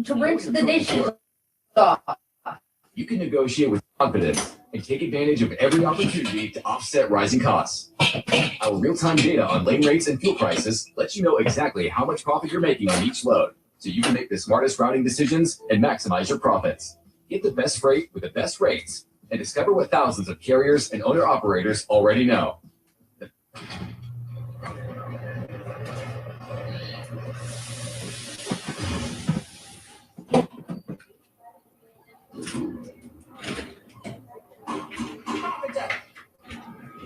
to rinse the dishes off. You can negotiate with confidence and take advantage of every opportunity to offset rising costs. Our real-time data on lane rates and fuel prices lets you know exactly how much profit you're making on each load, so you can make the smartest routing decisions and maximize your profits. Get the best freight with the best rates and discover what thousands of carriers and owner-operators already know.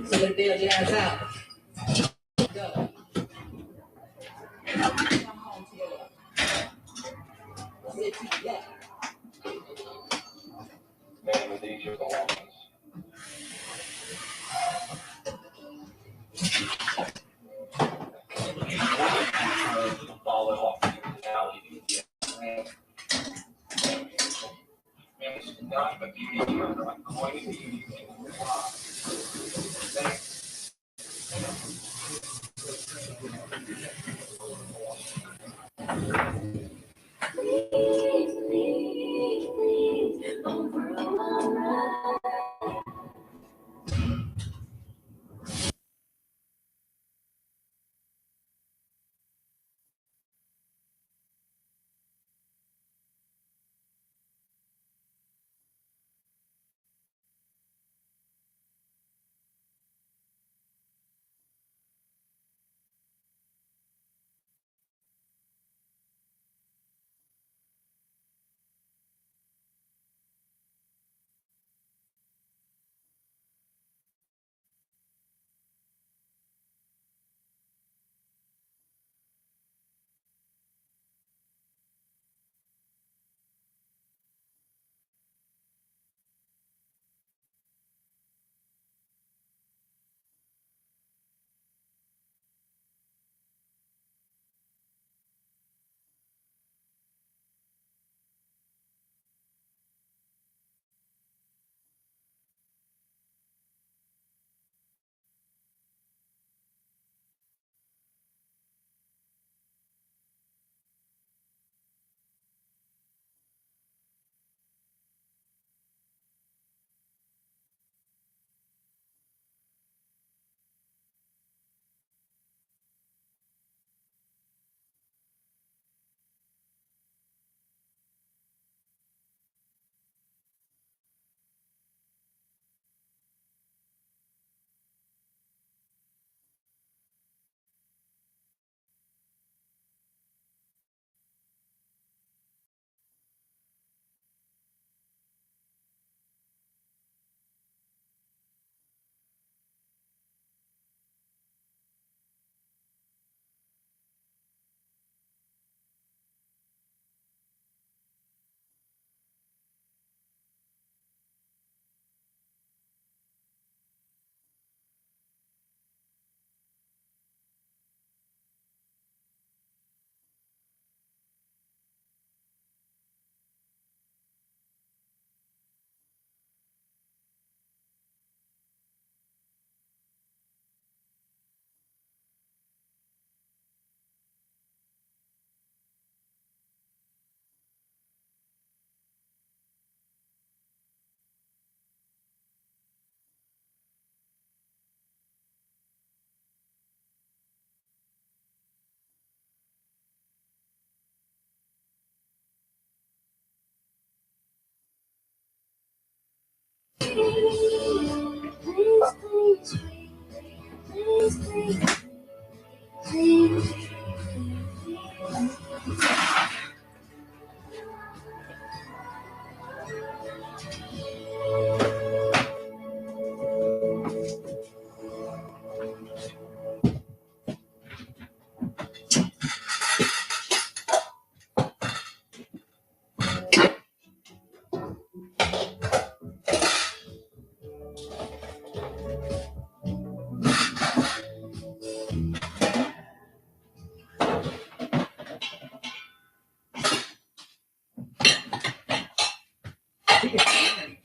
So let's bail your ass out. Go. Come home together. Sit together. Man with these your belongings. Fall off the alley. Man, it's not a beauty here. I'm going to you.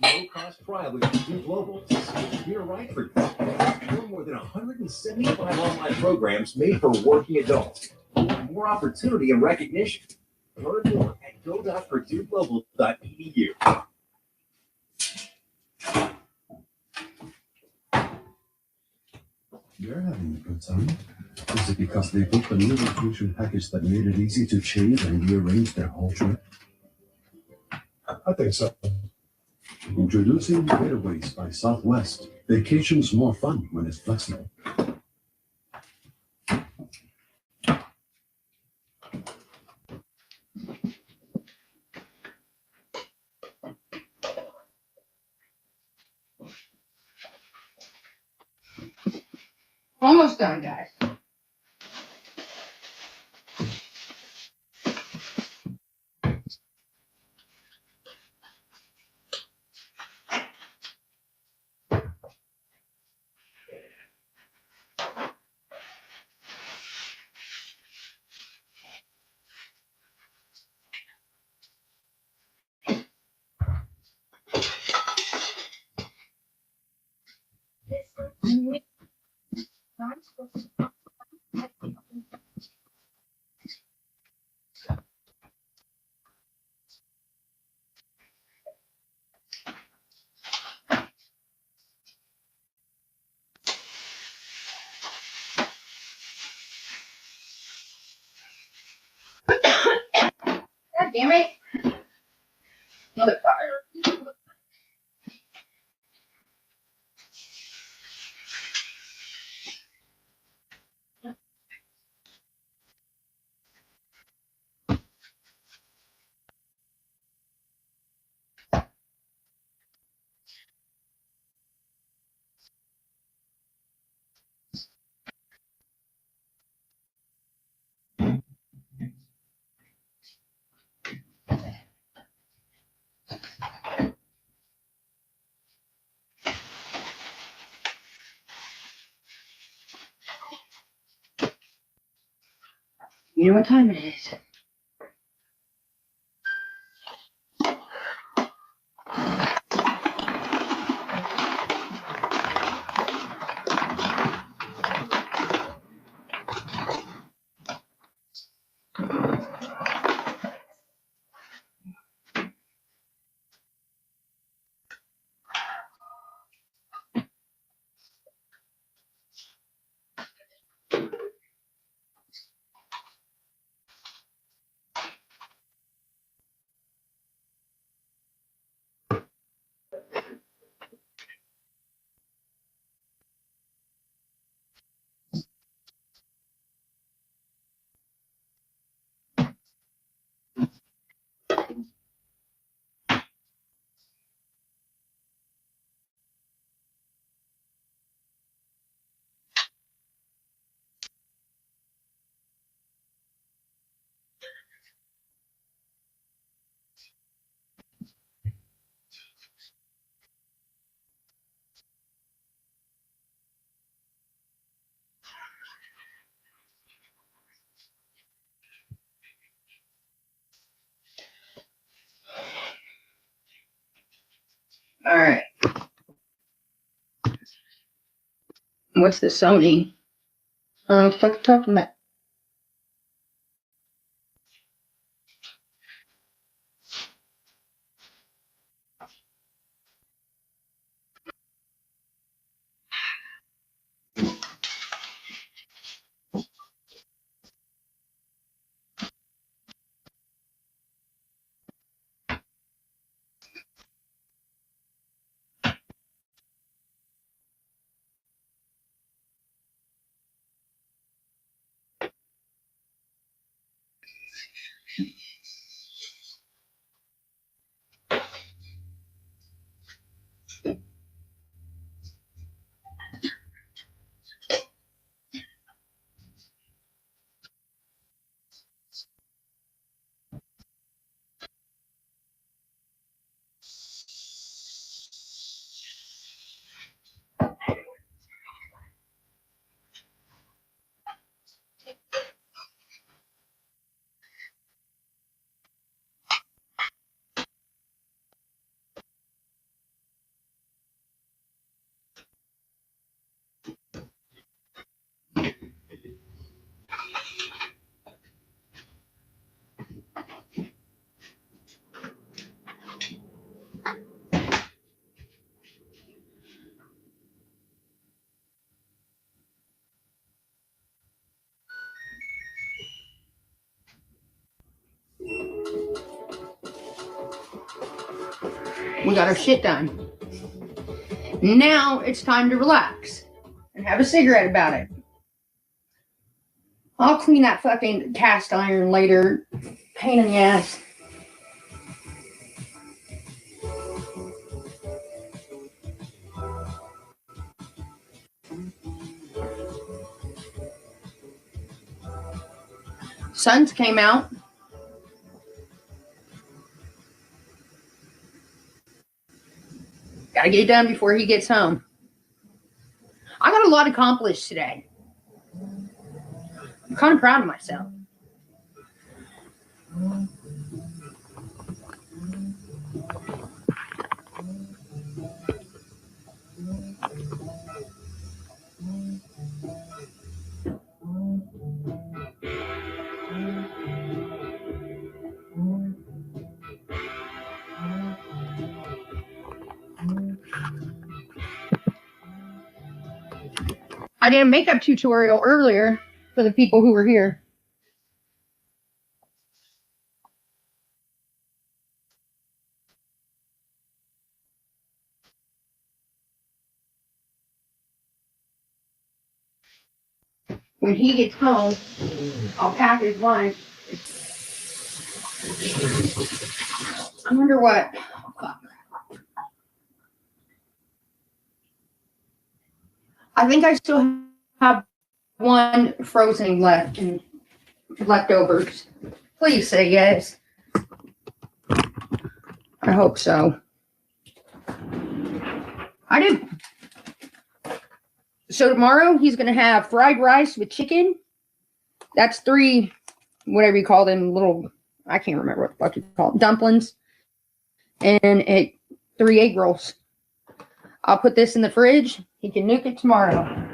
No-cost trial with Purdue Global to see if we're right for you. There are more than 175 online programs made for working adults. More opportunity and recognition. Learn more at go.purdueglobal.edu. You're having a good time. Is it because they booked a new vacation package that made it easy to change and rearrange their whole trip? I think so. Introducing Getaways by Southwest. Vacation's more fun when it's flexible. Almost done, guys. God damn it. Another fire. You know what time it is? Alright. What's the Sony? Fuck talking about. We got our shit done. Now it's time to relax and have a cigarette about it. I'll clean that fucking cast iron later. Pain in the ass. Suns came out. Gotta get it done before he gets home. I got a lot accomplished today. I'm kind of proud of myself. I did a makeup tutorial earlier for the people who were here. When he gets home, I'll pack his lunch. I wonder what. Oh, fuck. I think I still have one frozen left and leftovers. Please say yes. I hope so. I do. So tomorrow he's going to have fried rice with chicken. That's 3, whatever you call them, little, I can't remember what the fuck you call them, dumplings. And 3 egg rolls. I'll put this in the fridge. He can nuke it tomorrow.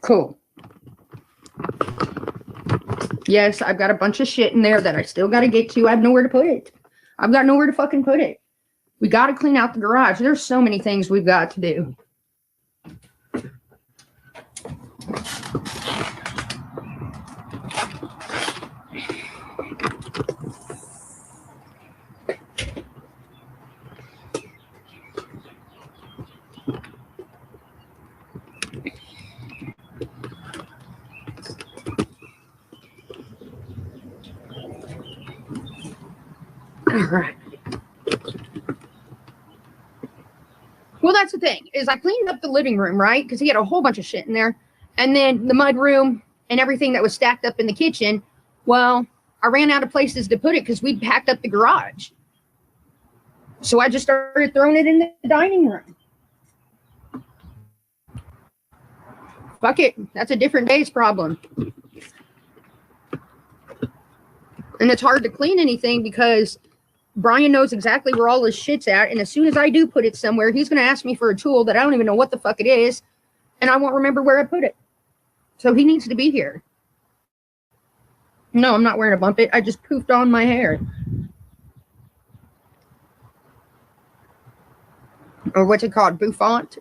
Cool. Yes, I've got a bunch of shit in there that I still got to get to. I have nowhere to put it. I've got nowhere to fucking put it. We got to clean out the garage. There's so many things we've got to do. All right. Well, that's the thing, is I cleaned up the living room, right? Because he had a whole bunch of shit in there. And then the mud room and everything that was stacked up in the kitchen. Well, I ran out of places to put it because we packed up the garage. So I just started throwing it in the dining room. Fuck it. That's a different day's problem. And it's hard to clean anything because Brian knows exactly where all his shit's at. And as soon as I do put it somewhere, he's going to ask me for a tool that I don't even know what the fuck it is. And I won't remember where I put it. So he needs to be here. No, I'm not wearing a bump it. I just poofed on my hair. Or what's it called? Bouffant?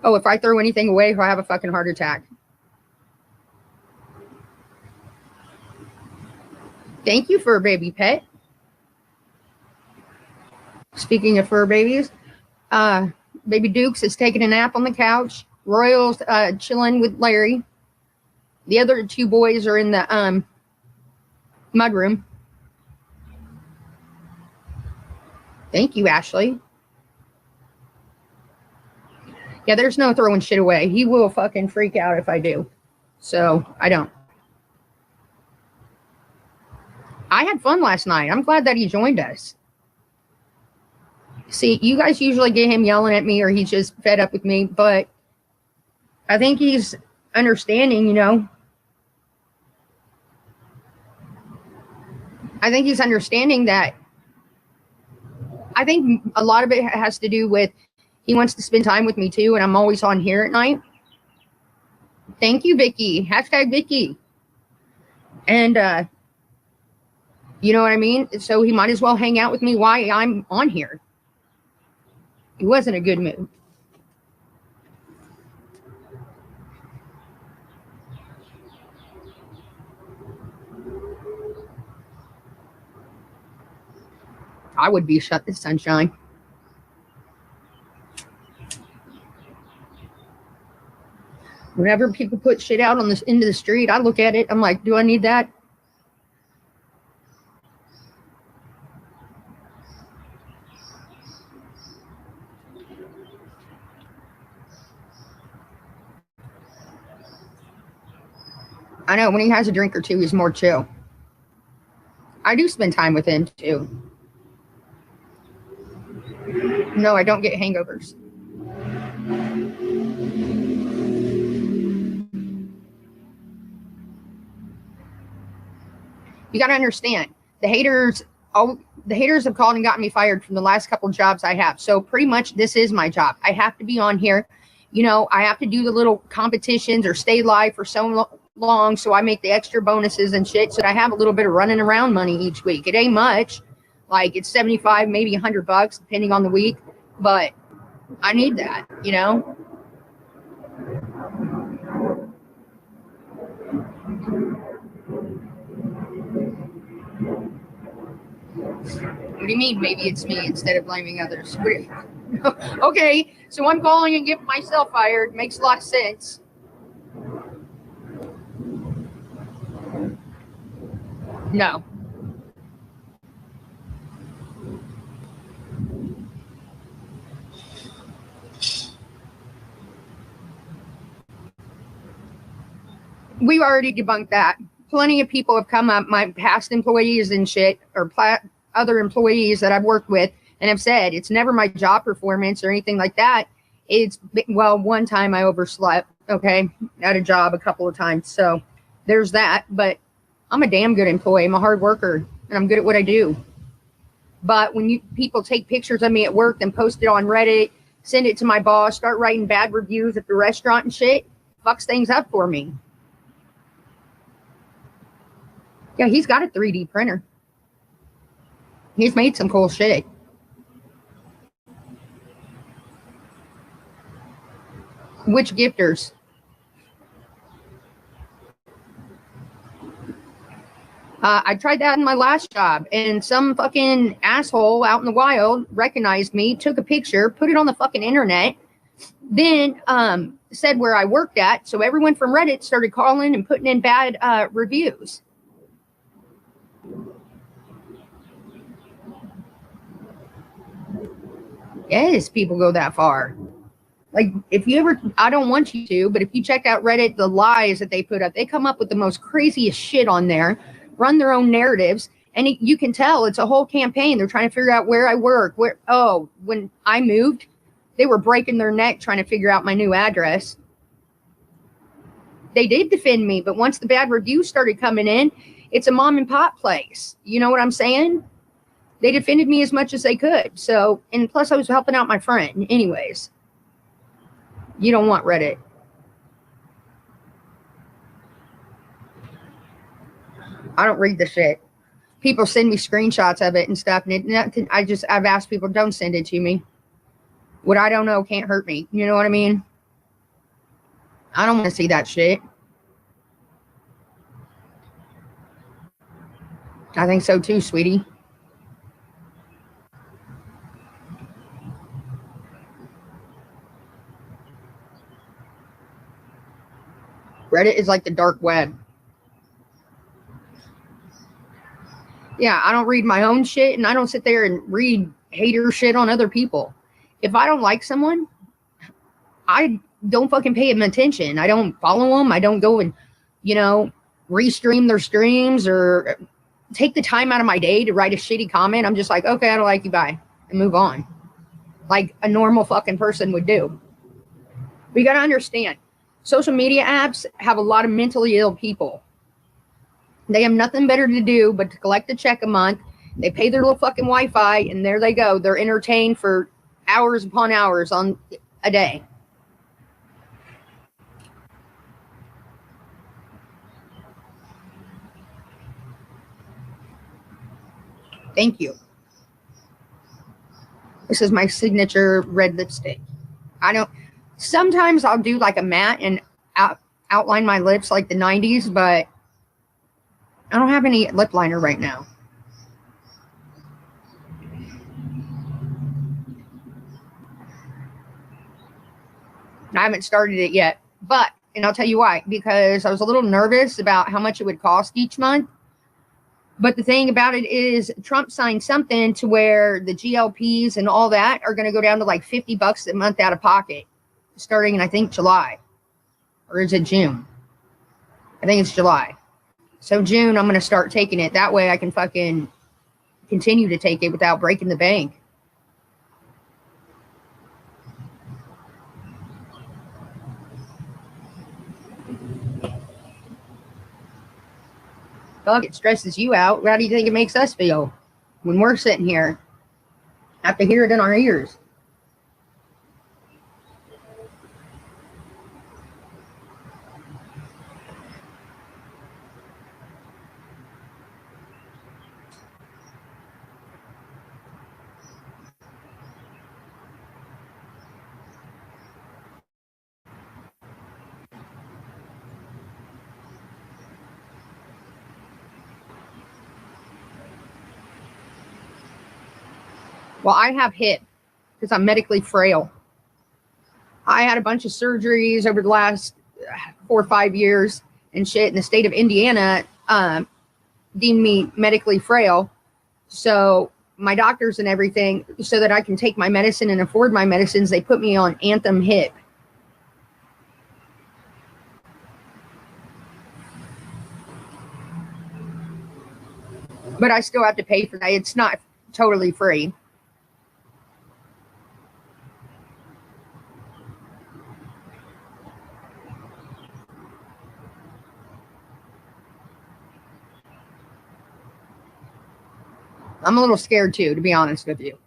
Oh, if I throw anything away, I'll have a fucking heart attack. Thank you, fur baby pet. Speaking of fur babies, baby Dukes is taking a nap on the couch. Royal's chilling with Larry. The other 2 boys are in the mud room. Thank you, Ashley. Yeah, there's no throwing shit away. He will fucking freak out if I do. So, I don't. I had fun last night. I'm glad that he joined us. See, you guys usually get him yelling at me or he's just fed up with me, but I think he's understanding, you know. I think he's understanding that. I think a lot of it has to do with he wants to spend time with me too, and I'm always on here at night. Thank you, Vicky. Hashtag Vicky. And, you know what I mean? So he might as well hang out with me while I'm on here. He wasn't a good move. I would be shut the sunshine. Whenever people put shit out on this into the street, I look at it. I'm like, do I need that? I know when he has a drink or two, he's more chill. I do spend time with him too. No, I don't get hangovers. You got to understand, the haters have called and gotten me fired from the last couple of jobs I have. So pretty much this is my job. I have to be on here. You know, I have to do the little competitions or stay live for so long. So I make the extra bonuses and shit. So that I have a little bit of running around money each week. It ain't much. Like it's 75, maybe $100 depending on the week. But I need that, you know? What do you mean, maybe it's me instead of blaming others? Okay, so I'm calling and getting myself fired. Makes a lot of sense. No. We've already debunked that. Plenty of people have come up, my past employees and shit, or other employees that I've worked with, and have said it's never my job performance or anything like that. It's, well, one time I overslept, okay, at a job a couple of times. So there's that. But I'm a damn good employee. I'm a hard worker, and I'm good at what I do. But when people take pictures of me at work and post it on Reddit, send it to my boss, start writing bad reviews at the restaurant and shit, fucks things up for me. Yeah, he's got a 3D printer. He's made some cool shit. Which gifters? I tried that in my last job, and some fucking asshole out in the wild recognized me, took a picture, put it on the fucking internet, then said where I worked at. So everyone from Reddit started calling and putting in bad reviews. Yes, people go that far. Like, if you ever, I don't want you to, but if you check out Reddit, the lies that they put up, they come up with the most craziest shit on there, run their own narratives, and you can tell it's a whole campaign. They're trying to figure out where I work, when I moved, they were breaking their neck trying to figure out my new address. They did defend me, but once the bad reviews started coming in, it's a mom and pop place. You know what I'm saying? They defended me as much as they could. So, and plus I was helping out my friend. Anyways, you don't want Reddit. I don't read the shit. People send me screenshots of it and stuff. And I've asked people, don't send it to me. What I don't know can't hurt me. You know what I mean? I don't want to see that shit. I think so too, sweetie. Reddit is like the dark web. Yeah, I don't read my own shit, and I don't sit there and read hater shit on other people. If I don't like someone, I don't fucking pay them attention. I don't follow them. I don't go and, restream their streams or take the time out of my day to write a shitty comment. I'm just like, okay, I don't like you, bye, and move on. Like a normal fucking person would do. But you got to understand, social media apps have a lot of mentally ill people. They have nothing better to do but to collect a check a month. They pay their little fucking Wi-Fi, and there they go. They're entertained for hours upon hours on a day. Thank you. This is my signature red lipstick. Sometimes I'll do like a matte and outline my lips like the 90s, but I don't have any lip liner right now. I haven't started it yet, but, and I'll tell you why, because I was a little nervous about how much it would cost each month. But the thing about it is Trump signed something to where the GLPs and all that are going to go down to like $50 a month out of pocket starting in, I think, July. Or is it June? I think it's July. So June, I'm going to start taking it. That way I can fucking continue to take it without breaking the bank. Fuck, it stresses you out. How do you think it makes us feel when we're sitting here? Have to hear it in our ears. Well, I have HIP because I'm medically frail. I had a bunch of surgeries over the last 4 or 5 years and shit. And the state of Indiana deemed me medically frail. So my doctors and everything, so that I can take my medicine and afford my medicines, they put me on Anthem HIP. But I still have to pay for that. It's not totally free. I'm a little scared too, to be honest with you.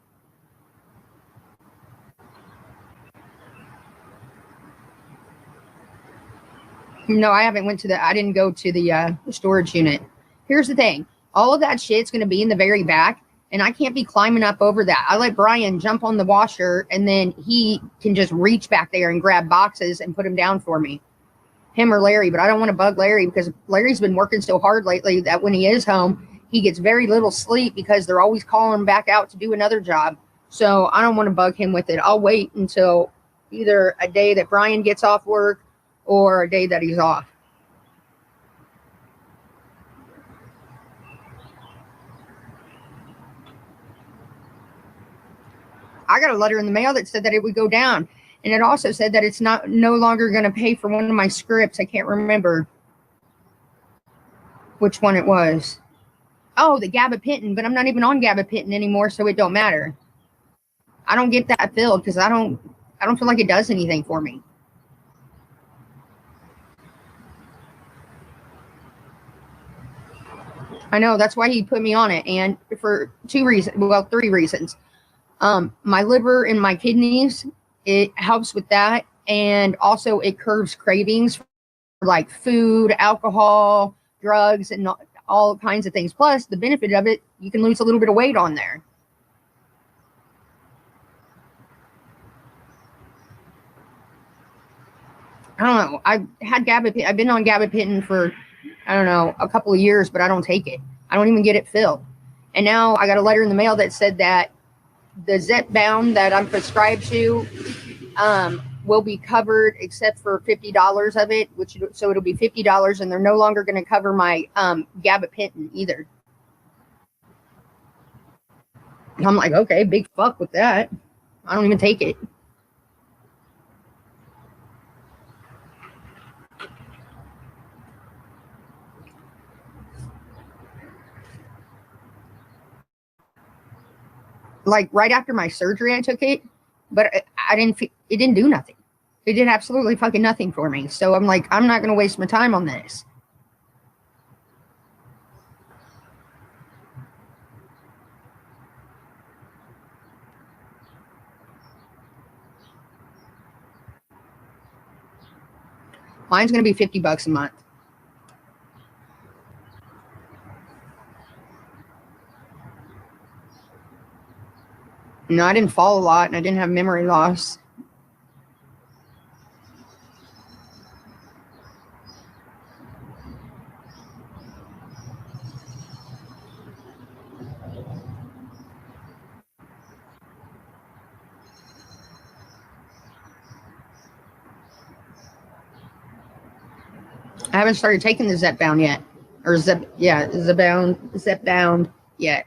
No, I haven't I didn't go to the storage unit. Here's the thing. All of that shit's going to be in the very back, and I can't be climbing up over that. I let Brian jump on the washer, and then he can just reach back there and grab boxes and put them down for me. Him or Larry, but I don't want to bug Larry because Larry's been working so hard lately that when he is home, he gets very little sleep because they're always calling him back out to do another job. So I don't want to bug him with it. I'll wait until either a day that Brian gets off work or a day that he's off. I got a letter in the mail that said that it would go down. And it also said that it's no longer going to pay for one of my scripts. I can't remember which one it was. Oh, the gabapentin, but I'm not even on gabapentin anymore, so it don't matter. I don't get that filled because I don't feel like it does anything for me. I know, that's why he put me on it, and for 3 reasons. My liver and my kidneys, it helps with that, and also it curbs cravings for like food, alcohol, drugs, and all kinds of things. Plus, the benefit of it, you can lose a little bit of weight on there. I don't know. I've been on gabapentin for, I don't know, a couple of years, but I don't take it. I don't even get it filled. And now I got a letter in the mail that said that the Zepbound that I'm prescribed to will be covered except for $50 of it, so it'll be $50, and they're no longer going to cover my gabapentin either. And I'm like, okay, big fuck with that. I don't even take it. Like right after my surgery, I took it, but it didn't do nothing. It did absolutely fucking nothing for me. So I'm like, I'm not going to waste my time on this. Mine's going to be $50 a month. No, I didn't fall a lot, and I didn't have memory loss. I haven't started taking the Zepbound yet. Or Zepbound yet.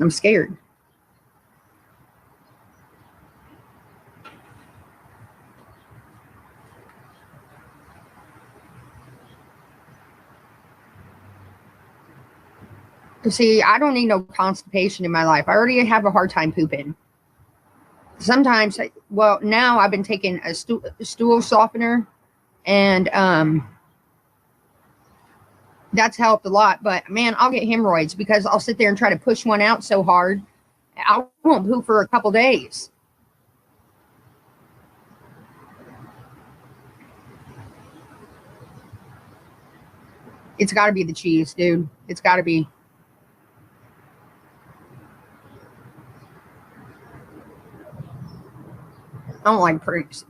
I'm scared. See, I don't need no constipation in my life. I already have a hard time pooping. Sometimes, well, now I've been taking a stool softener, and that's helped a lot. But man, I'll get hemorrhoids because I'll sit there and try to push one out so hard, I won't poop for a couple days. It's got to be the cheese, dude. It's got to be. I don't like pricks.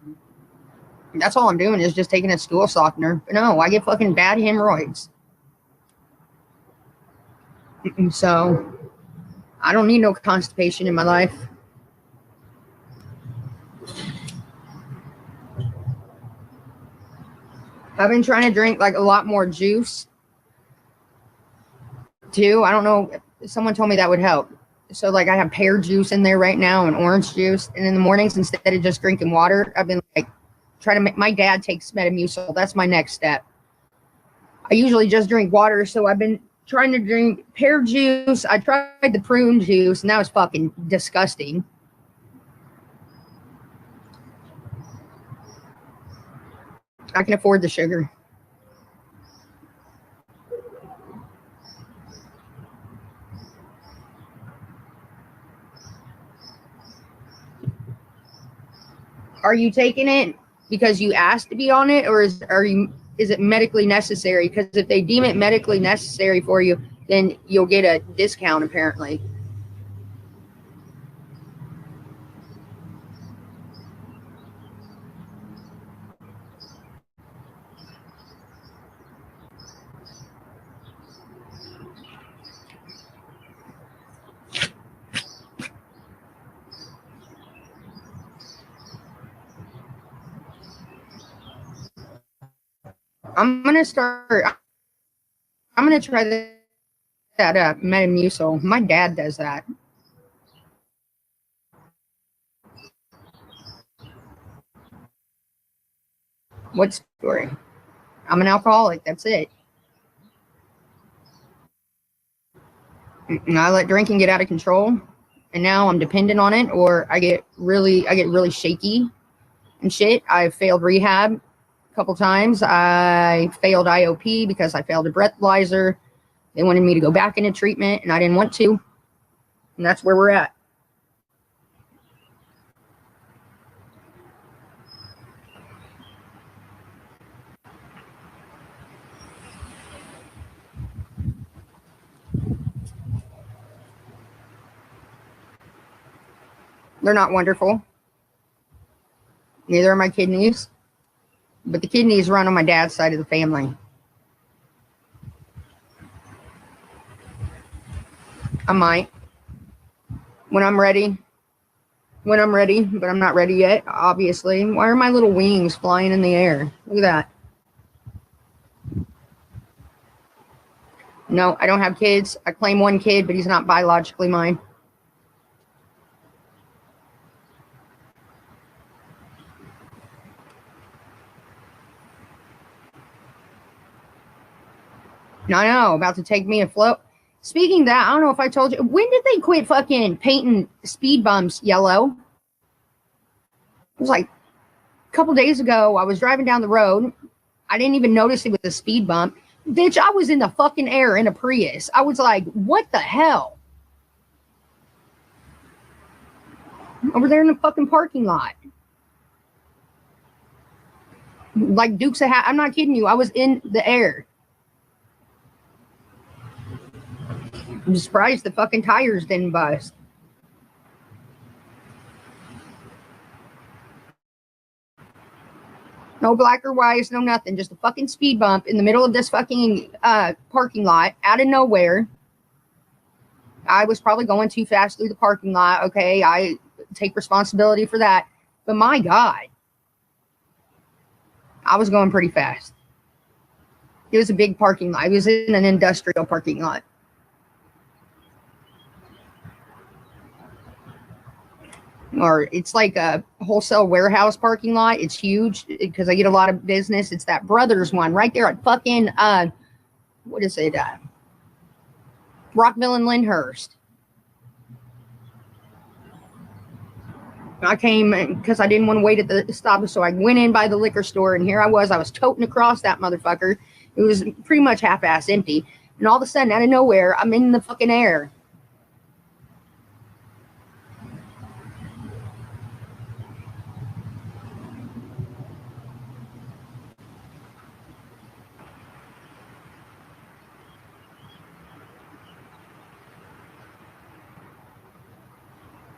That's all I'm doing is just taking a stool softener. But no, I get fucking bad hemorrhoids. So, I don't need no constipation in my life. I've been trying to drink like a lot more juice too. I don't know. Someone told me that would help. So like I have pear juice in there right now and orange juice. And in the mornings, instead of just drinking water, I've been like trying to make, my dad takes Metamucil. That's my next step. I usually just drink water. So I've been trying to drink pear juice. I tried the prune juice and that was fucking disgusting. I can afford the sugar. Are you taking it because you asked to be on it, or is it medically necessary? Because if they deem it medically necessary for you, then you'll get a discount apparently. I'm gonna try that Metamucil. My dad does that. What story? I'm an alcoholic. That's it. And I let drinking get out of control, and now I'm dependent on it, or I get really shaky and shit. I've failed rehab couple times. I failed IOP because I failed a breathalyzer. They wanted me to go back into treatment and I didn't want to. And that's where we're at. They're not wonderful. Neither are my kidneys. But the kidneys run on my dad's side of the family. I might. When I'm ready, but I'm not ready yet, obviously. Why are my little wings flying in the air? Look at that. No, I don't have kids. I claim one kid, but he's not biologically mine. I know, about to take me a float. Speaking of that, I don't know if I told you, when did they quit fucking painting speed bumps yellow? It was like a couple days ago. I was driving down the road. I didn't even notice it was a speed bump. Bitch, I was in the fucking air in a Prius. I was like, what the hell? Over there in the fucking parking lot. Like Dukes of Hazzard. I'm not kidding you. I was in the air. I'm surprised the fucking tires didn't bust. No black or whites, no nothing. Just a fucking speed bump in the middle of this fucking parking lot out of nowhere. I was probably going too fast through the parking lot. Okay, I take responsibility for that. But my God, I was going pretty fast. It was a big parking lot. It was in an industrial parking lot. Or it's like a wholesale warehouse parking lot. It's huge because I get a lot of business. It's that Brothers one right there at fucking what is it? Rockville and Lyndhurst. I came because I didn't want to wait at the stop, so I went in by the liquor store, and here I was toting across that motherfucker. It was pretty much half-ass empty, and all of a sudden, out of nowhere, I'm in the fucking air.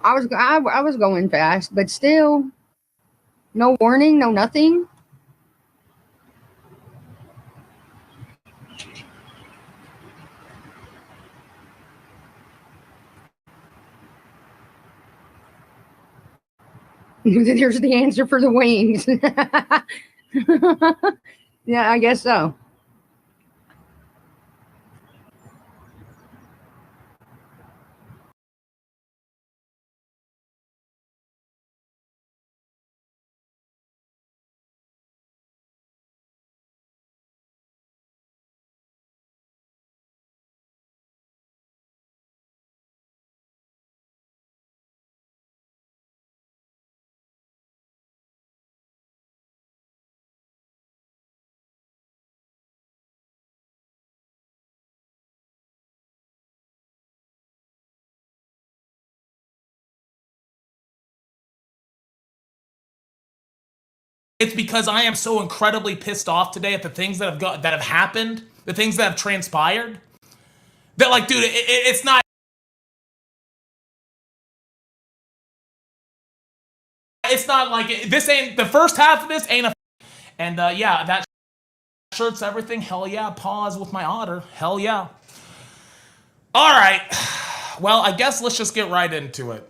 I was going fast, but still, no warning, no nothing. There's the answer for the wings. Yeah, I guess so. It's because I am so incredibly pissed off today at the things that have happened, the things that have transpired. That, like, dude, it's not. It's not like this ain't the first half of this ain't a. And yeah, that shirt's everything. Hell yeah, pause with my otter. Hell yeah. All right. Well, I guess let's just get right into it.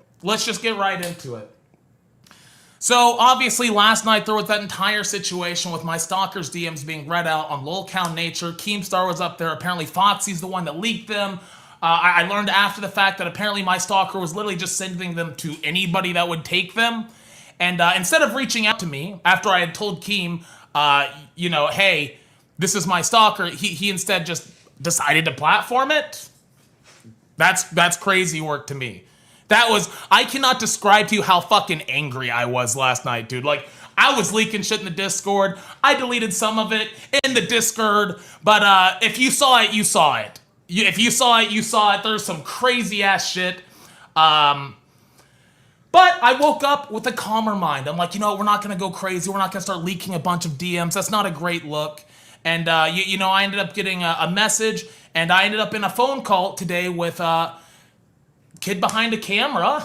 So, obviously, last night there was that entire situation with my stalker's DMs being read out on Lolcow Nature. Keemstar was up there. Apparently, Foxy's the one that leaked them. I learned after the fact that apparently my stalker was literally just sending them to anybody that would take them. And instead of reaching out to me after I had told Keem, hey, this is my stalker, he instead just decided to platform it. That's crazy work to me. I cannot describe to you how fucking angry I was last night, dude. Like, I was leaking shit in the Discord. I deleted some of it in the Discord, but if you saw it, you saw it. If you saw it, you saw it. There's some crazy ass shit. But I woke up with a calmer mind. I'm like, we're not gonna go crazy. We're not gonna start leaking a bunch of DMs. That's not a great look. And I ended up getting a message, and I ended up in a phone call today with kid behind a camera,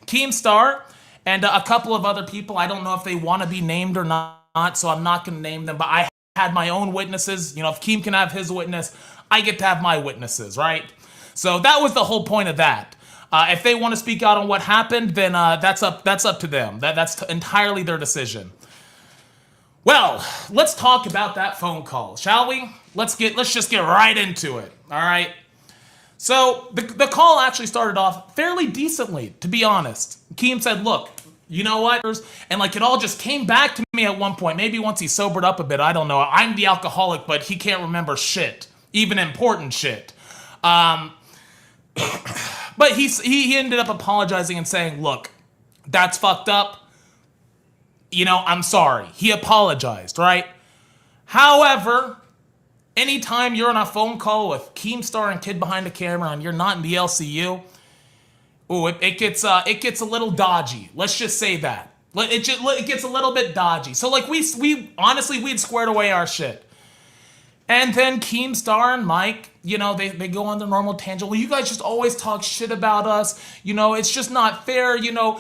Keemstar, and a couple of other people. I don't know if they want to be named or not, so I'm not going to name them, but I had my own witnesses. If Keem can have his witness, I get to have my witnesses, right? So that was the whole point of that. If they want to speak out on what happened, then that's up to them. That's entirely their decision. Well, let's talk about that phone call, shall we? Let's just get right into it, all right? So the call actually started off fairly decently, to be honest. Keem said, look, you know what? And like it all just came back to me at one point. Maybe once he sobered up a bit, I don't know. I'm the alcoholic, but he can't remember shit, even important shit. But he ended up apologizing and saying, look, that's fucked up. I'm sorry. He apologized, right? However, anytime you're on a phone call with Keemstar and kid behind the camera and you're not in the LCU, it gets a little dodgy. Let's just say that. It gets a little bit dodgy. So like we honestly we'd squared away our shit. And then Keemstar and Mike, they go on their normal tangent. Well, you guys just always talk shit about us. It's just not fair. You're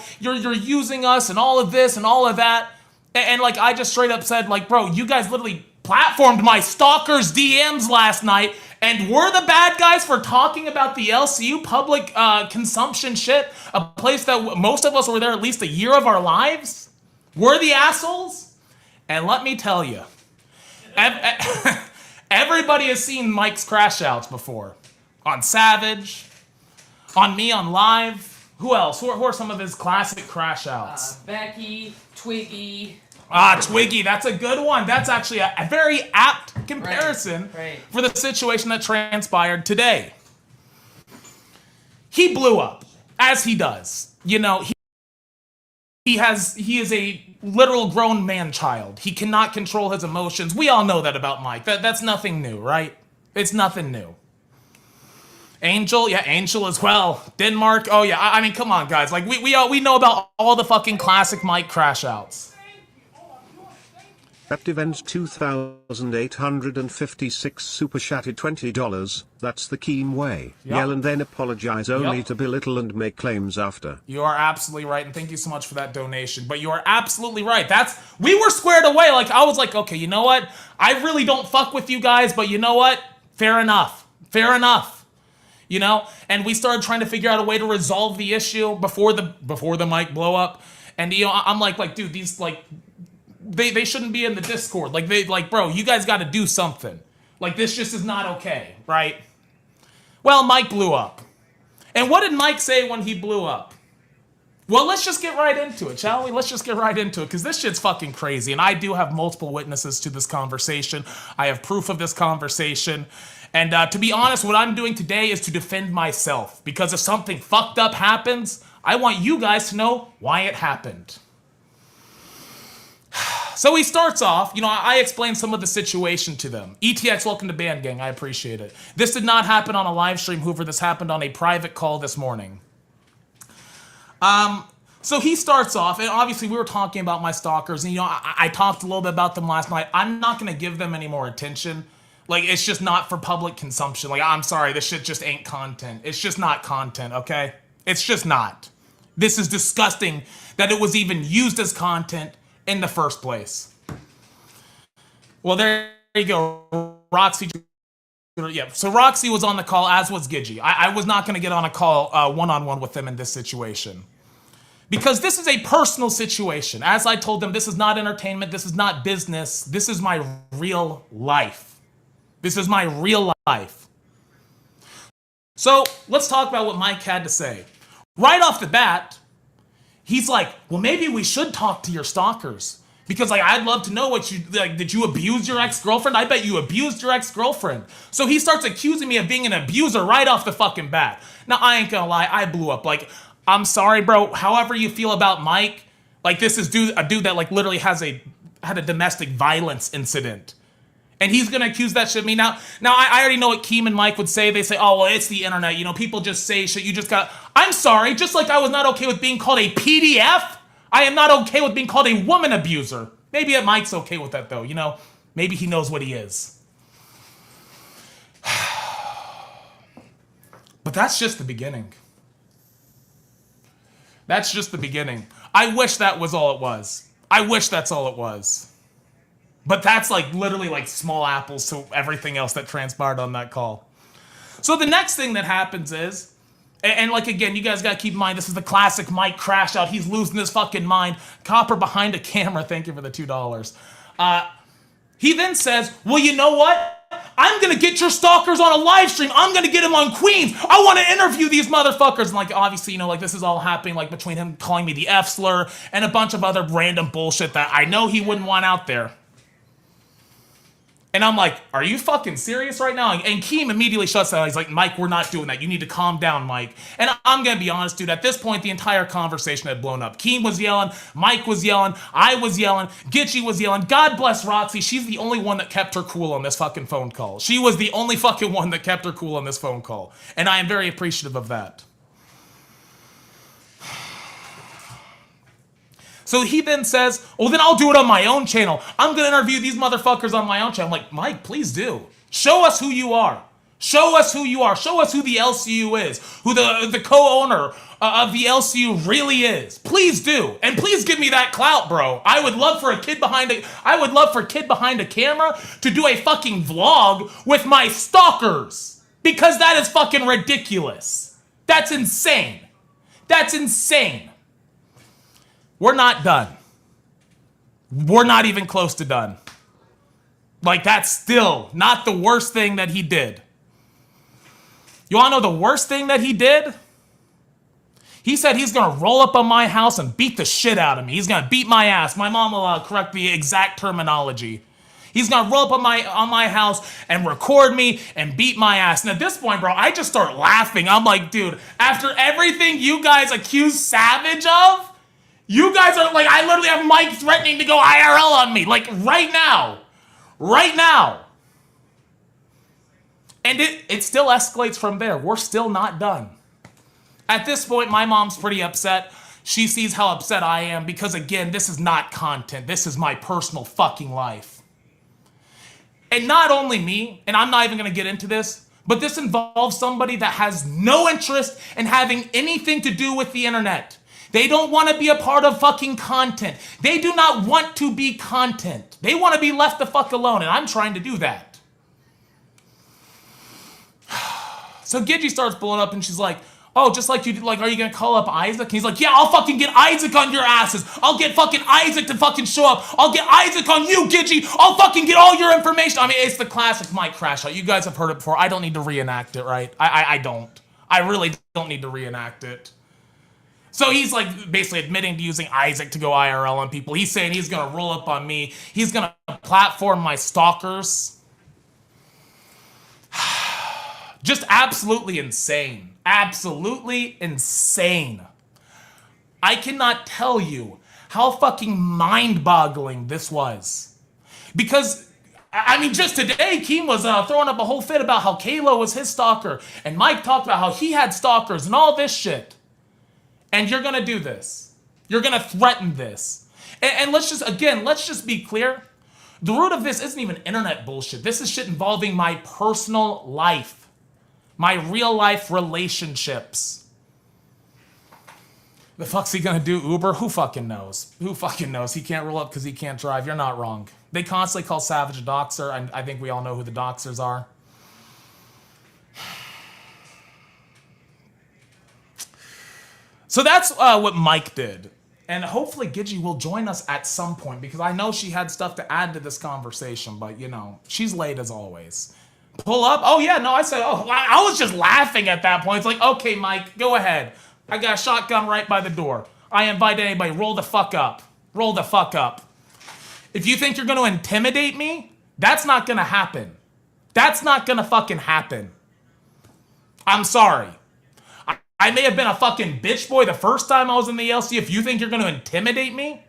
using us and all of this and all of that. And like I just straight up said, like, bro, you guys literally platformed my stalker's DMs last night, and we're the bad guys for talking about the LCU public consumption shit, a place that most of us were there at least a year of our lives. We're the assholes. And let me tell you, Everybody has seen Mike's crash outs before. On Savage, on me on Live. Who else? Who are some of his classic crash outs? Becky, Twiggy. Twiggy, that's a good one. That's actually a very apt comparison Right. for the situation that transpired today. He blew up, as he does. You know, he is a literal grown man child. He cannot control his emotions. We all know that about Mike. That's nothing new, right? It's nothing new. Angel, yeah, Angel as well. Denmark, oh yeah. I mean, come on, guys. Like we know about all the fucking classic Mike crash outs. At event 2,856 super chatted $20. That's the keen way. Yep. Yell and then apologize only Yep. to belittle and make claims after. You are absolutely right, and thank you so much for that donation. But you are absolutely right. We were squared away. Like, I was like, okay, you know what? I really don't fuck with you guys, but you know what? Fair enough. Fair enough. You know? And we started trying to figure out a way to resolve the issue before the mic blow up. And you know, I'm like, dude, these like they shouldn't be in the Discord. Like, bro, you guys got to do something. Like, this just is not okay, right? Well, Mike blew up. And what did Mike say when he blew up? Well, let's just get right into it, shall we? Let's just get right into it, because this shit's fucking crazy. And I do have multiple witnesses to this conversation. I have proof of this conversation. And to be honest, what I'm doing today is to defend myself. Because if something fucked up happens, I want you guys to know why it happened. So he starts off, you know, I explained some of the situation to them. ETX, welcome to Band Gang, I appreciate it. This did not happen on a live stream, Hoover. This happened on a private call this morning. So he starts off, and obviously we were talking about my stalkers, and you know, I talked a little bit about them last night. I'm not gonna give them any more attention. Like, it's just not for public consumption. Like, I'm sorry, this shit just ain't content. It's just not content, okay? It's just not. This is disgusting that it was even used as content in the first place. Well, there you go. Roxy. Yeah, so Roxy was on the call, as was Gidgey. I was not going to get on a call one-on-one with them in this situation. Because this is a personal situation. As I told them, this is not entertainment. This is not business. This is my real life. This is my real life. So let's talk about what Mike had to say. Right off the bat, he's like, well, maybe we should talk to your stalkers. Because, like, I'd love to know what you, like, did you abuse your ex-girlfriend? I bet you abused your ex-girlfriend. So he starts accusing me of being an abuser right off the fucking bat. Now, I ain't gonna lie, I blew up. Like, I'm sorry, bro. However you feel about Mike, like, this is a dude that, like, literally had a domestic violence incident. And he's gonna accuse that shit of me. Now I already know what Keem and Mike would say. They say, oh, well, it's the internet. You know, people just say shit. You just got... I'm sorry. Just like I was not okay with being called a PDF, I am not okay with being called a woman abuser. Maybe Mike's okay with that, though. You know, maybe he knows what he is. But that's just the beginning. That's just the beginning. I wish that was all it was. I wish that's all it was. But that's like literally like small apples to everything else that transpired on that call. So the next thing that happens is, and like again, you guys gotta keep in mind, this is the classic Mike crash out. He's losing his fucking mind. Copper behind a camera, thank you for the $2. He then says, well, you know what? I'm gonna get your stalkers on a live stream. I'm gonna get them on Queens. I wanna interview these motherfuckers. And like, obviously, you know, like this is all happening like between him calling me the F slur and a bunch of other random bullshit that I know he wouldn't want out there. And I'm like, are you fucking serious right now? And Keem immediately shuts down. He's like, Mike, we're not doing that. You need to calm down, Mike. And I'm going to be honest, dude. At this point, the entire conversation had blown up. Keem was yelling. Mike was yelling. I was yelling. Gitchy was yelling. God bless Roxy. She's the only one that kept her cool on this fucking phone call. She was the only fucking one that kept her cool on this phone call. And I am very appreciative of that. So he then says, well, then I'll do it on my own channel. I'm going to interview these motherfuckers on my own channel. I'm like, Mike, please do. Show us who you are. Show us who you are. Show us who the LCU is, who the co-owner of the LCU really is. Please do. And please give me that clout, bro. I would love for Kid Behind a Camera to do a fucking vlog with my stalkers. Because that is fucking ridiculous. That's insane. That's insane. We're not done. We're not even close to done. Like, that's still not the worst thing that he did. You wanna know the worst thing that he did? He said he's gonna roll up on my house and beat the shit out of me. He's gonna beat my ass. My mom will correct the exact terminology. He's gonna roll up on my house and record me and beat my ass. And at this point, bro, I just start laughing. I'm like, dude, after everything you guys accuse Savage of, you guys are like, I literally have Mike threatening to go IRL on me. Like, right now. Right now. And it still escalates from there. We're still not done. At this point, my mom's pretty upset. She sees how upset I am because, again, this is not content. This is my personal fucking life. And not only me, and I'm not even going to get into this, but this involves somebody that has no interest in having anything to do with the internet. They don't want to be a part of fucking content. They do not want to be content. They want to be left the fuck alone, and I'm trying to do that. So Gidgey starts blowing up, and she's like, oh, just like you did, like, are you gonna call up Isaac? And he's like, yeah, I'll fucking get Isaac on your asses. I'll get fucking Isaac to fucking show up. I'll get Isaac on you, Gidgey. I'll fucking get all your information. I mean, it's the classic Mike crash out. You guys have heard it before. I don't need to reenact it, right? I don't. I really don't need to reenact it. So he's like basically admitting to using Isaac to go IRL on people. He's saying he's gonna roll up on me. He's gonna platform my stalkers. Just absolutely insane. Absolutely insane. I cannot tell you how fucking mind-boggling this was. Because, I mean, just today, Keem was throwing up a whole fit about how Kayla was his stalker, and Mike talked about how he had stalkers and all this shit. And you're gonna do this. You're gonna threaten this. And let's just be clear. The root of this isn't even internet bullshit. This is shit involving my personal life. My real life relationships. The fuck's he gonna do, Uber? Who fucking knows? Who fucking knows? He can't roll up because he can't drive. You're not wrong. They constantly call Savage a doxer, and I think we all know who the doxers are. So that's what Mike did. And hopefully Gidgey will join us at some point, because I know she had stuff to add to this conversation, but you know, she's late as always. Pull up? Oh yeah, no, I said, oh, I was just laughing at that point. It's like, okay, Mike, go ahead. I got a shotgun right by the door. I invite anybody, roll the fuck up. Roll the fuck up. If you think you're gonna intimidate me, that's not gonna happen. That's not gonna fucking happen. I'm sorry. I may have been a fucking bitch boy the first time I was in the LC. If you think you're gonna intimidate me,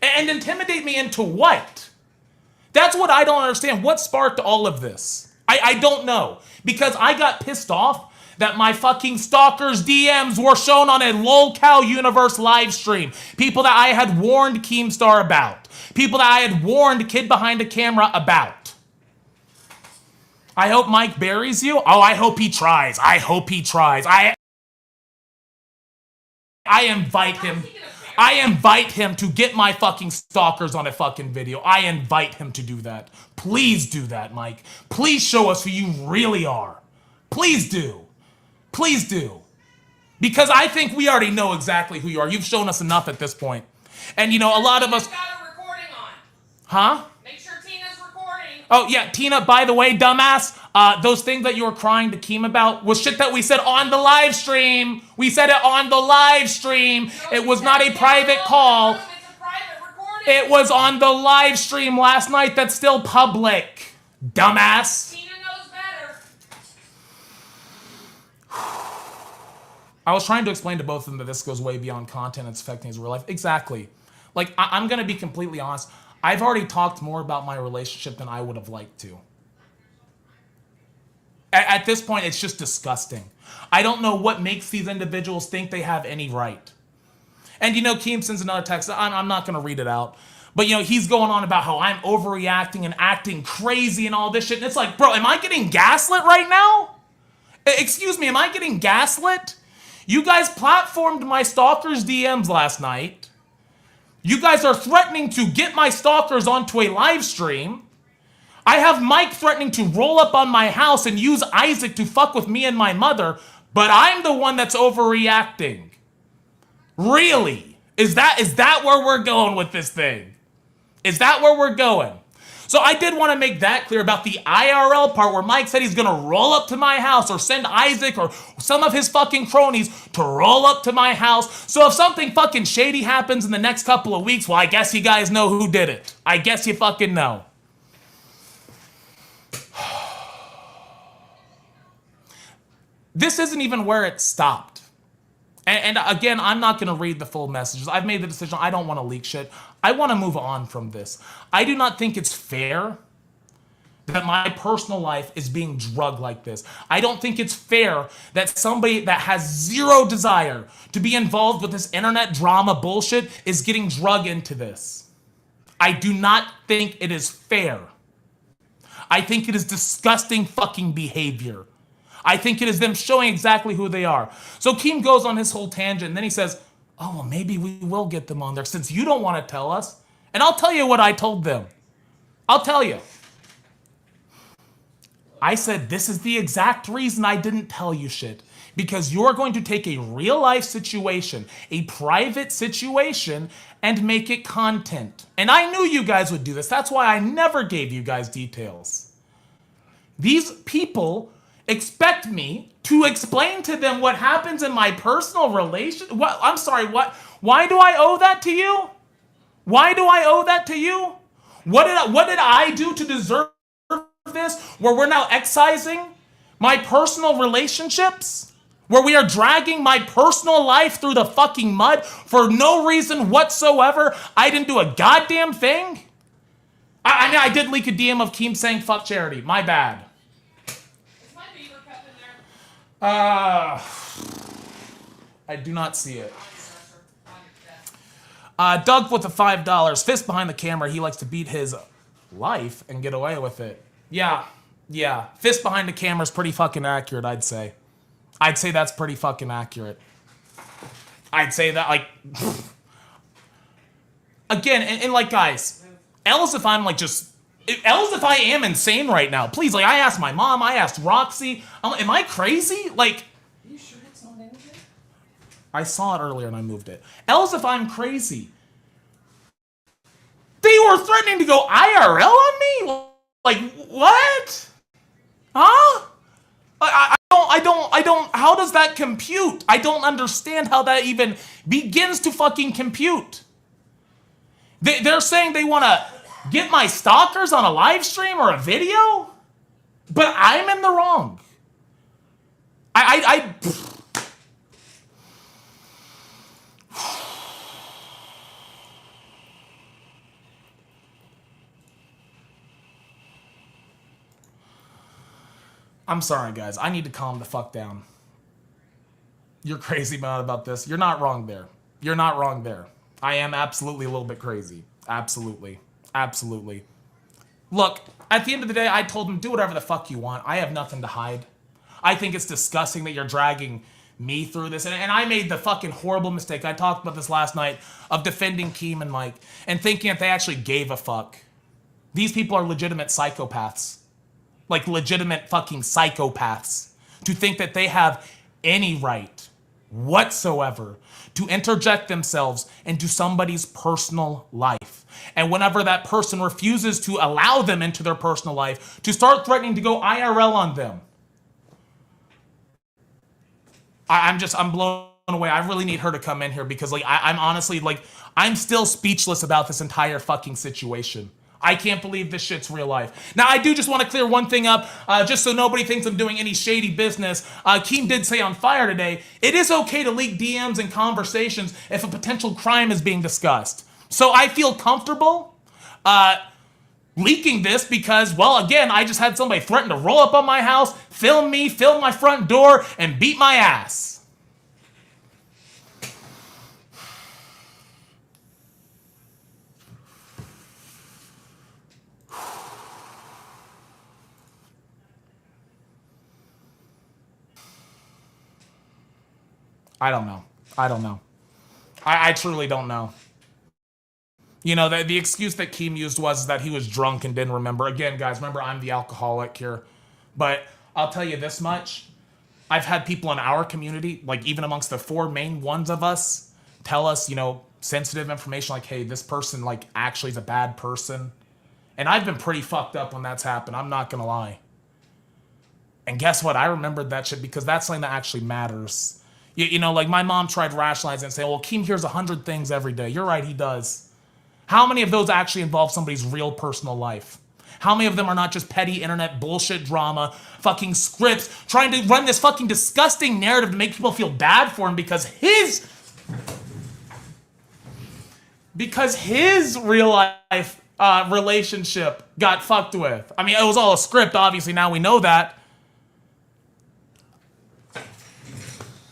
and intimidate me into what? That's what I don't understand. What sparked all of this? I don't know. Because I got pissed off that my fucking stalkers' DMs were shown on a LOLCOW Universe live stream. People that I had warned Keemstar about. People that I had warned Kid Behind a Camera about. I hope Mike buries you. Oh, I hope he tries. I hope he tries. I invite him. I invite him to get my fucking stalkers on a fucking video. I invite him to do that. Please do that, Mike. Please show us who you really are. Please do. Please do. Because I think we already know exactly who you are. You've shown us enough at this point. And you know, a lot of us... Got a recording on. Huh? Make sure Tina's recording. Oh, yeah, Tina, by the way, dumbass, those things that you were crying to Keem about was shit that we said on the live stream. We said it on the live stream. It was not a private call. It's a private recording. It was on the live stream last night that's still public. Dumbass. Tina knows better. I was trying to explain to both of them that this goes way beyond content. It's affecting his real life. Exactly. Like, I'm going to be completely honest. I've already talked more about my relationship than I would have liked to. At this point, it's just disgusting. I don't know what makes these individuals think they have any right. And you know, Keem sends another text. I'm not going to read it out. But you know, he's going on about how I'm overreacting and acting crazy and all this shit. And it's like, bro, am I getting gaslit right now? Excuse me, am I getting gaslit? You guys platformed my stalkers' DMs last night. You guys are threatening to get my stalkers onto a live stream. I have Mike threatening to roll up on my house and use Isaac to fuck with me and my mother, but I'm the one that's overreacting. Really? Is that where we're going with this thing? Is that where we're going? So I did want to make that clear about the IRL part where Mike said he's going to roll up to my house or send Isaac or some of his fucking cronies to roll up to my house. So if something fucking shady happens in the next couple of weeks, well, I guess you guys know who did it. I guess you fucking know. This isn't even where it stopped. And again, I'm not going to read the full messages. I've made the decision. I don't want to leak shit. I want to move on from this. I do not think it's fair that my personal life is being drugged like this. I don't think it's fair that somebody that has zero desire to be involved with this internet drama bullshit is getting drugged into this. I do not think it is fair. I think it is disgusting fucking behavior. I think it is them showing exactly who they are. So Keem goes on his whole tangent, and then he says, oh, well, maybe we will get them on there since you don't want to tell us. And I'll tell you what I told them. I'll tell you. I said, this is the exact reason I didn't tell you shit. Because you're going to take a real-life situation, a private situation, and make it content. And I knew you guys would do this. That's why I never gave you guys details. These people expect me to explain to them what happens in my personal relation. What? I'm sorry, what? Why do I owe that to you? Why do I owe that to you? What did I do to deserve this? Where we're now excising my personal relationships? Where we are dragging my personal life through the fucking mud for no reason whatsoever? I didn't do a goddamn thing? I mean, I did leak a DM of Keem saying fuck charity. My bad. I do not see it. Doug with the $5. Fist behind the camera. He likes to beat his life and get away with it. Yeah. Fist behind the camera is pretty fucking accurate, I'd say. I'd say that's pretty fucking accurate. I'd say that, like... Again, and like, guys, else if I'm, like, just... Else if I am insane right now. Please, like, I asked my mom, I asked Roxy. Am I crazy? Like... You sure it's not anything? I saw it earlier and I moved it. Else if I'm crazy. They were threatening to go IRL on me? Like, what? Huh? I don't, how does that compute? I don't understand how that even begins to fucking compute. They're saying they want to get my stalkers on a live stream or a video? But I'm in the wrong. I'm sorry, guys. I need to calm the fuck down. You're crazy mad about this. You're not wrong there. You're not wrong there. I am absolutely a little bit crazy. Absolutely. Absolutely. Look, at the end of the day, I told him, do whatever the fuck you want. I have nothing to hide. I think it's disgusting that you're dragging me through this. And I made the fucking horrible mistake. I talked about this last night of defending Keem and Mike and thinking if they actually gave a fuck. These people are legitimate psychopaths. Like legitimate fucking psychopaths. To think that they have any right whatsoever to interject themselves into somebody's personal life. And whenever that person refuses to allow them into their personal life, to start threatening to go IRL on them. I'm blown away. I really need her to come in here because like I'm honestly like I'm still speechless about this entire fucking situation. I can't believe this shit's real life. Now, I do just want to clear one thing up, just so nobody thinks I'm doing any shady business. Keem did say on Fire today, it is okay to leak DMs and conversations if a potential crime is being discussed. So I feel comfortable leaking this because, well, again, I just had somebody threaten to roll up on my house, film me, film my front door, and beat my ass. I don't know. I truly don't know. You know, the excuse that Keem used was that he was drunk and didn't remember. Again, guys, remember I'm the alcoholic here. But I'll tell you this much. I've had people in our community, like even amongst the 4 main ones of us, tell us, you know, sensitive information like, hey, this person like actually is a bad person. And I've been pretty fucked up when that's happened. I'm not gonna lie. And guess what? I remembered that shit because that's something that actually matters. You know, like my mom tried rationalizing and saying, well, Keem hears 100 things every day. You're right, he does. How many of those actually involve somebody's real personal life? How many of them are not just petty internet bullshit drama, fucking scripts, trying to run this fucking disgusting narrative to make people feel bad for him because his real life relationship got fucked with. I mean, it was all a script, obviously, now we know that.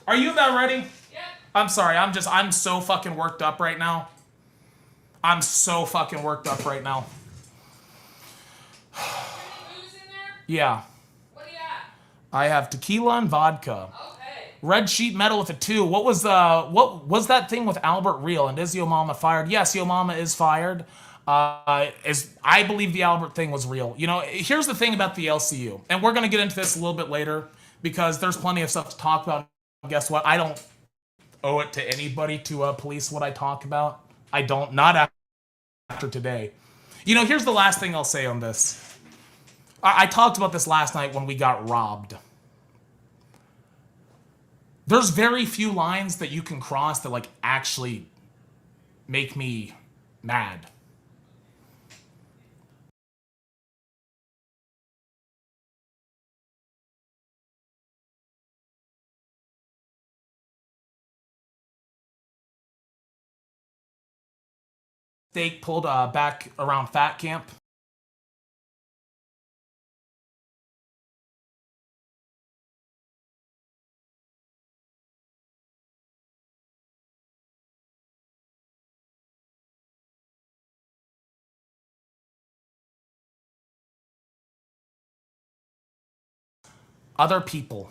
Are you about ready? Yeah. I'm sorry, I'm so fucking worked up right now. I'm so fucking worked up right now. Booze in there? Yeah. What do you have? I have tequila and vodka. Okay. Red sheet metal with a 2. What was that thing with Albert real? And is Yo Mama fired? Yes, Yo Mama is fired. I believe the Albert thing was real. You know, here's the thing about the LCU, and we're gonna get into this a little bit later because there's plenty of stuff to talk about. Guess what? I don't owe it to anybody to police what I talk about. I don't. Not after today. You know, here's the last thing I'll say on this. I talked about this last night when we got robbed. There's very few lines that you can cross that, like, actually make me mad. They pulled back around Fat Camp. Other people.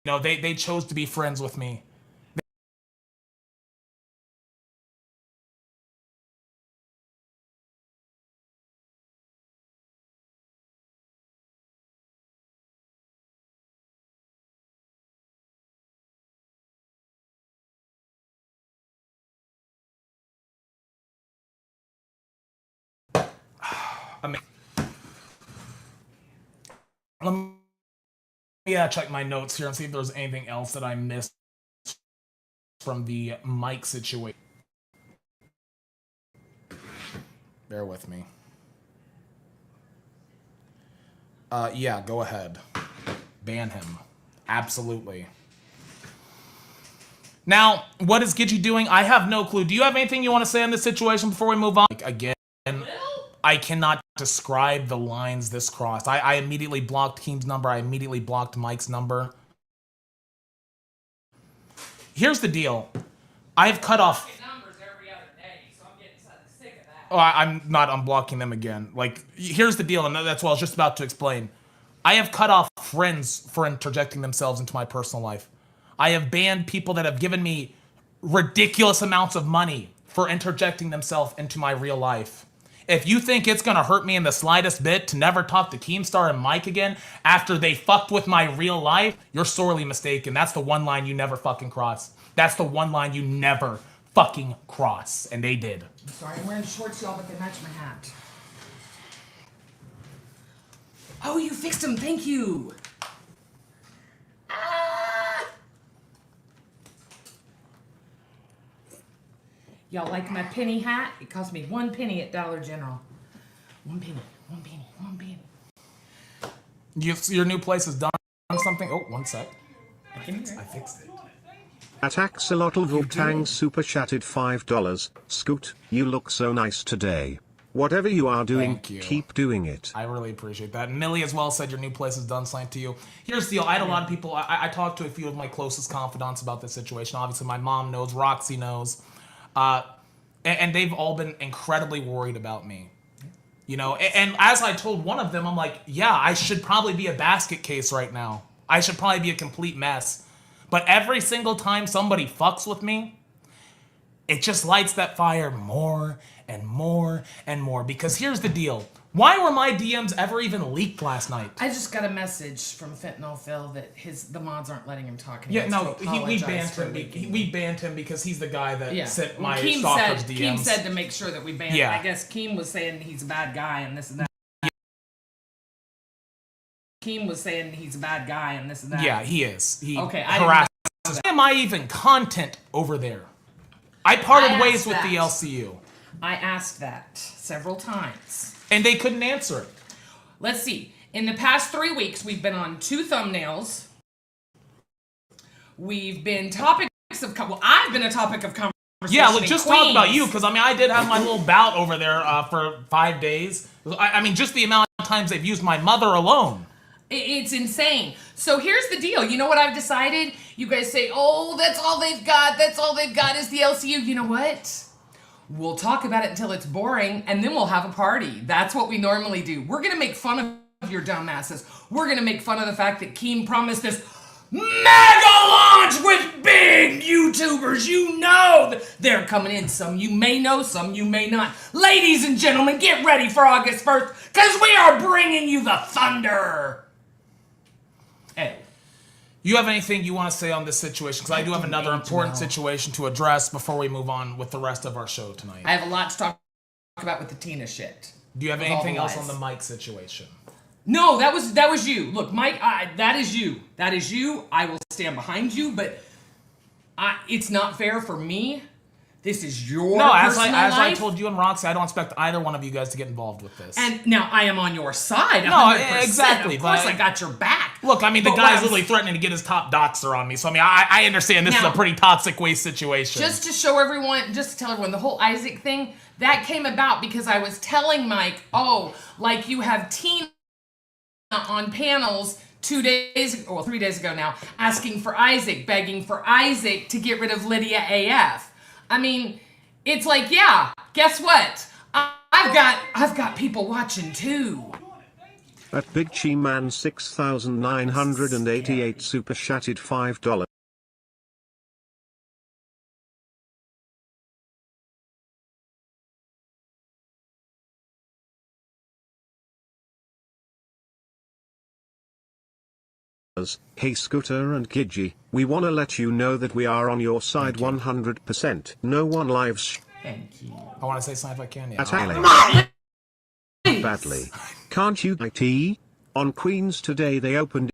You know, they chose to be friends with me. I mean, let me check my notes here and see if there's anything else that I missed from the mic situation. Bear with me. Yeah, go ahead. Ban him. Absolutely. Now, what is Gidgey doing? I have no clue. Do you have anything you want to say on this situation before we move on? Like, again, I cannot describe the lines this crossed. I immediately blocked Keem's number. I immediately blocked Mike's number. Here's the deal. I've cut off... Numbers every other day, so I'm getting sick of that. Oh, I'm not unblocking them again. Like, here's the deal, and that's what I was just about to explain. I have cut off friends for interjecting themselves into my personal life. I have banned people that have given me ridiculous amounts of money for interjecting themselves into my real life. If you think it's gonna hurt me in the slightest bit to never talk to Keemstar and Mike again after they fucked with my real life, you're sorely mistaken. That's the one line you never fucking cross. That's the one line you never fucking cross. And they did. I'm sorry, I'm wearing shorts, y'all, but they match my hat. Oh, you fixed them, thank you. Y'all like my penny hat? It cost me 1 penny at Dollar General. 1 penny, 1 penny, 1 penny. Your new place has done something? Oh, one sec. I fixed it. At Axolotl Vultang super chatted $5. Scoot, you look so nice today. Whatever you are doing, Thank you. keep doing it. I really appreciate that. And Millie as well said your new place has done something to you. Here's the deal. I had a lot of people. I talked to a few of my closest confidants about this situation. Obviously, my mom knows. Roxy knows. And they've all been incredibly worried about me. You know, and as I told one of them, I'm like, yeah, I should probably be a basket case right now. I should probably be a complete mess. But every single time somebody fucks with me, it just lights that fire more and more and more. Because here's the deal. Why were my DMs ever even leaked last night? I just got a message from Fentanyl Phil that the mods aren't letting him talk. Yeah, no, we banned him. We banned him because he's the guy that sent my stalkers DMs. Keem said to make sure that we banned him. I guess Keem was saying he's a bad guy and this and that. Keem was saying he's a bad guy and this and that. Yeah, he is. He I harasses. Why am I even content over there? I parted ways with the LCU. I asked that several times. And they couldn't answer it. Let's see. In the past 3 weeks, we've been on 2 thumbnails. We've been topics of... Well, I've been a topic of conversation. Yeah, look, just talk about you, because, I mean, I did have my little bout over there for 5 days. I mean, just the amount of times they've used my mother alone. It's insane. So here's the deal. You know what I've decided? You guys say, oh, that's all they've got. That's all they've got is the LCU. You know what? We'll talk about it until it's boring, and then we'll have a party. That's what we normally do. We're going to make fun of your dumbasses. We're going to make fun of the fact that Keem promised this mega launch with big YouTubers. You know they're coming in. Some you may know, some you may not. Ladies and gentlemen, get ready for August 1st, because we are bringing you the thunder. Hey. You have anything you want to say on this situation? Because I do have another important situation to address before we move on with the rest of our show tonight. I have a lot to talk about with the Tina shit. Do you have anything else on the Mike situation? No, that was you. Look, Mike, that is you. That is you. I will stand behind you, but it's not fair for me. This is your personal life. As I told you and Roxy, I don't expect either one of you guys to get involved with this. And now I am on your side. 100%. No, exactly. Of course, I got your back. Look, I mean, the guy's literally threatening to get his top doxer on me. So, I mean, I understand this is a pretty toxic waste situation. Just to show everyone, just to tell everyone, the whole Isaac thing, that came about because I was telling Mike, like you have Tina on panels 3 days ago now, asking for Isaac, begging for Isaac to get rid of Lydia AF. I mean, it's like, yeah, guess what? I've got people watching too. At Big Chi Man 6,988 super chatted $5. Hey Scooter and Gidgy, we wanna let you know that we are on your side 100%. No one lives. Thank you. I want to say something if I can. Yeah. Badly. Can't you IT? On Queens today they opened him.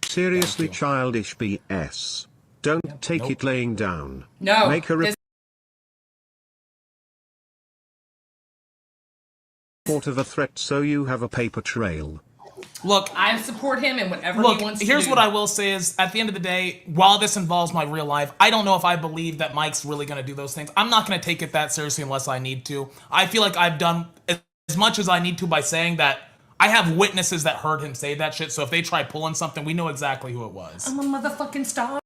Seriously childish BS. Don't take it laying down. No. Make a report of a threat so you have a paper trail. Look, I support him in whatever he wants to do. Here's what I will say is, at the end of the day, while this involves my real life, I don't know if I believe that Mike's really going to do those things. I'm not going to take it that seriously unless I need to. I feel like I've done as much as I need to by saying that I have witnesses that heard him say that shit, so if they try pulling something, we know exactly who it was. I'm a motherfucking star.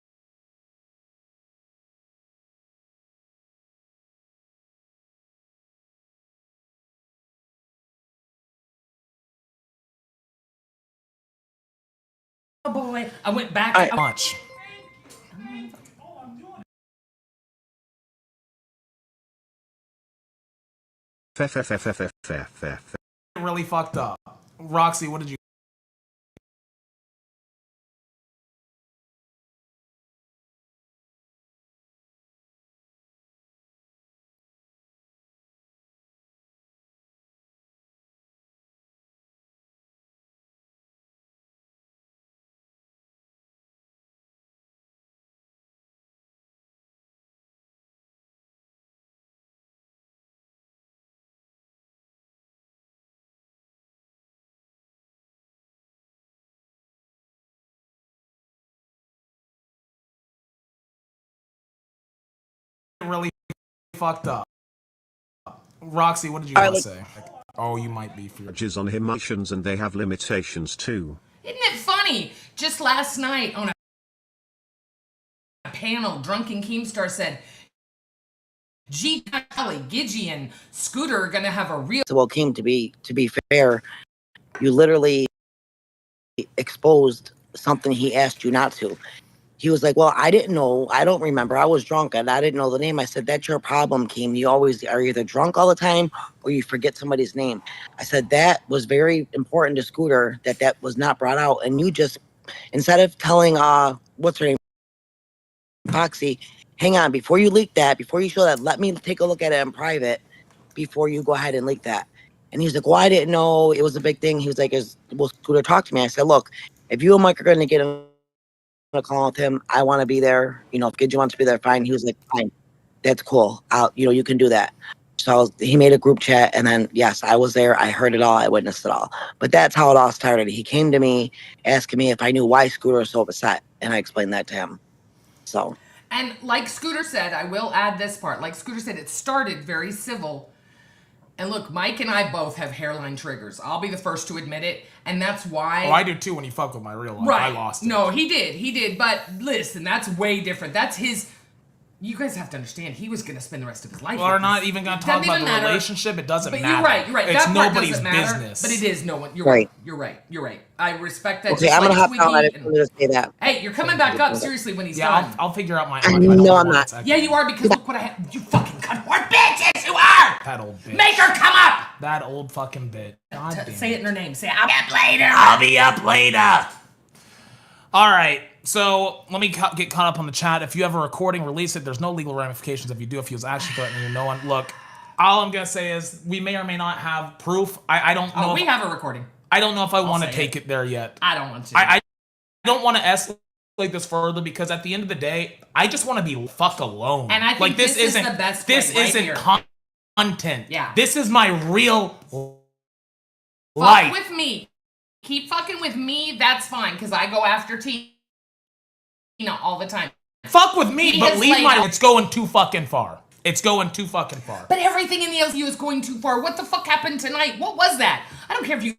Oh boy, I went back. Much. Really fucked up. Roxy, what did you really fucked up. Roxy, what did you All right, want to look, say? Oh, you might be for your. Judges on emotions and they have limitations too. Isn't it funny? Just last night on a panel, Drunken Keemstar said, G. Kelly, Gidgy, and Scooter are gonna have a real. well, Kim, to be fair, you literally exposed something he asked you not to. He was like, well, I didn't know. I don't remember. I was drunk and I didn't know the name. I said, that's your problem, Kim. You always are either drunk all the time or you forget somebody's name. I said, that was very important to Scooter that was not brought out. And you just, instead of telling, what's her name, Foxy, hang on, before you leak that, before you show that, let me take a look at it in private before you go ahead and leak that. And he's like, well, I didn't know it was a big thing. He was like, will Scooter talk to me? I said, look, if you and Mike are going to get in a call with him, I want to be there. You know, if Gidget wants to be there, fine. He was like, fine, that's cool. You can do that. So he made a group chat, and then yes, I was there. I heard it all. I witnessed it all. But that's how it all started. He came to me asking me if I knew why Scooter was so upset, and I explained that to him. So. And like Scooter said, I will add this part. Like Scooter said, it started very civil. And look, Mike and I both have hairline triggers. I'll be the first to admit it. And that's why. Oh, I do too when you fuck with my real life. Right. I lost it. No, he did. But listen, that's way different. That's his. You guys have to understand, he was going to spend the rest of his life. Well, we're not even going to talk about the relationship. It doesn't matter. You're right. It's that part nobody's doesn't matter, business. But it is no one. You're Right. right. You're right. I respect that. Okay, just I'm gonna like hop down. I Twiggy didn't want to say that. Hey, you're coming back up seriously when he's Yeah, done. I'll figure out my. No, I'm not. Yeah, you are, because look what I have. You fucking cunt-whore bitches, you are! That old bitch. Make her come up! That old fucking bitch. God damn Say it in her name. Say, I'll be up later. I'll be up later. All right. So let me get caught up on the chat. If you have a recording, release it. There's no legal ramifications if you do. If he was actually threatening you, no one. Look, all I'm gonna say is we may or may not have proof. I don't know. Oh, we have a recording. I don't know if I want to say take it there yet. I don't want to. I don't want to escalate this further because at the end of the day, I just want to be fuck alone. And I think like this is the best way This right isn't here. content. Yeah. This is my real Fuck life. with me. Keep fucking with me. That's fine, because I go after Tina all the time. Fuck with me, He but has leave laid my. out- It's going too fucking far. It's going too fucking far. But everything in the LCU is going too far. What the fuck happened tonight? What was that? I don't care if you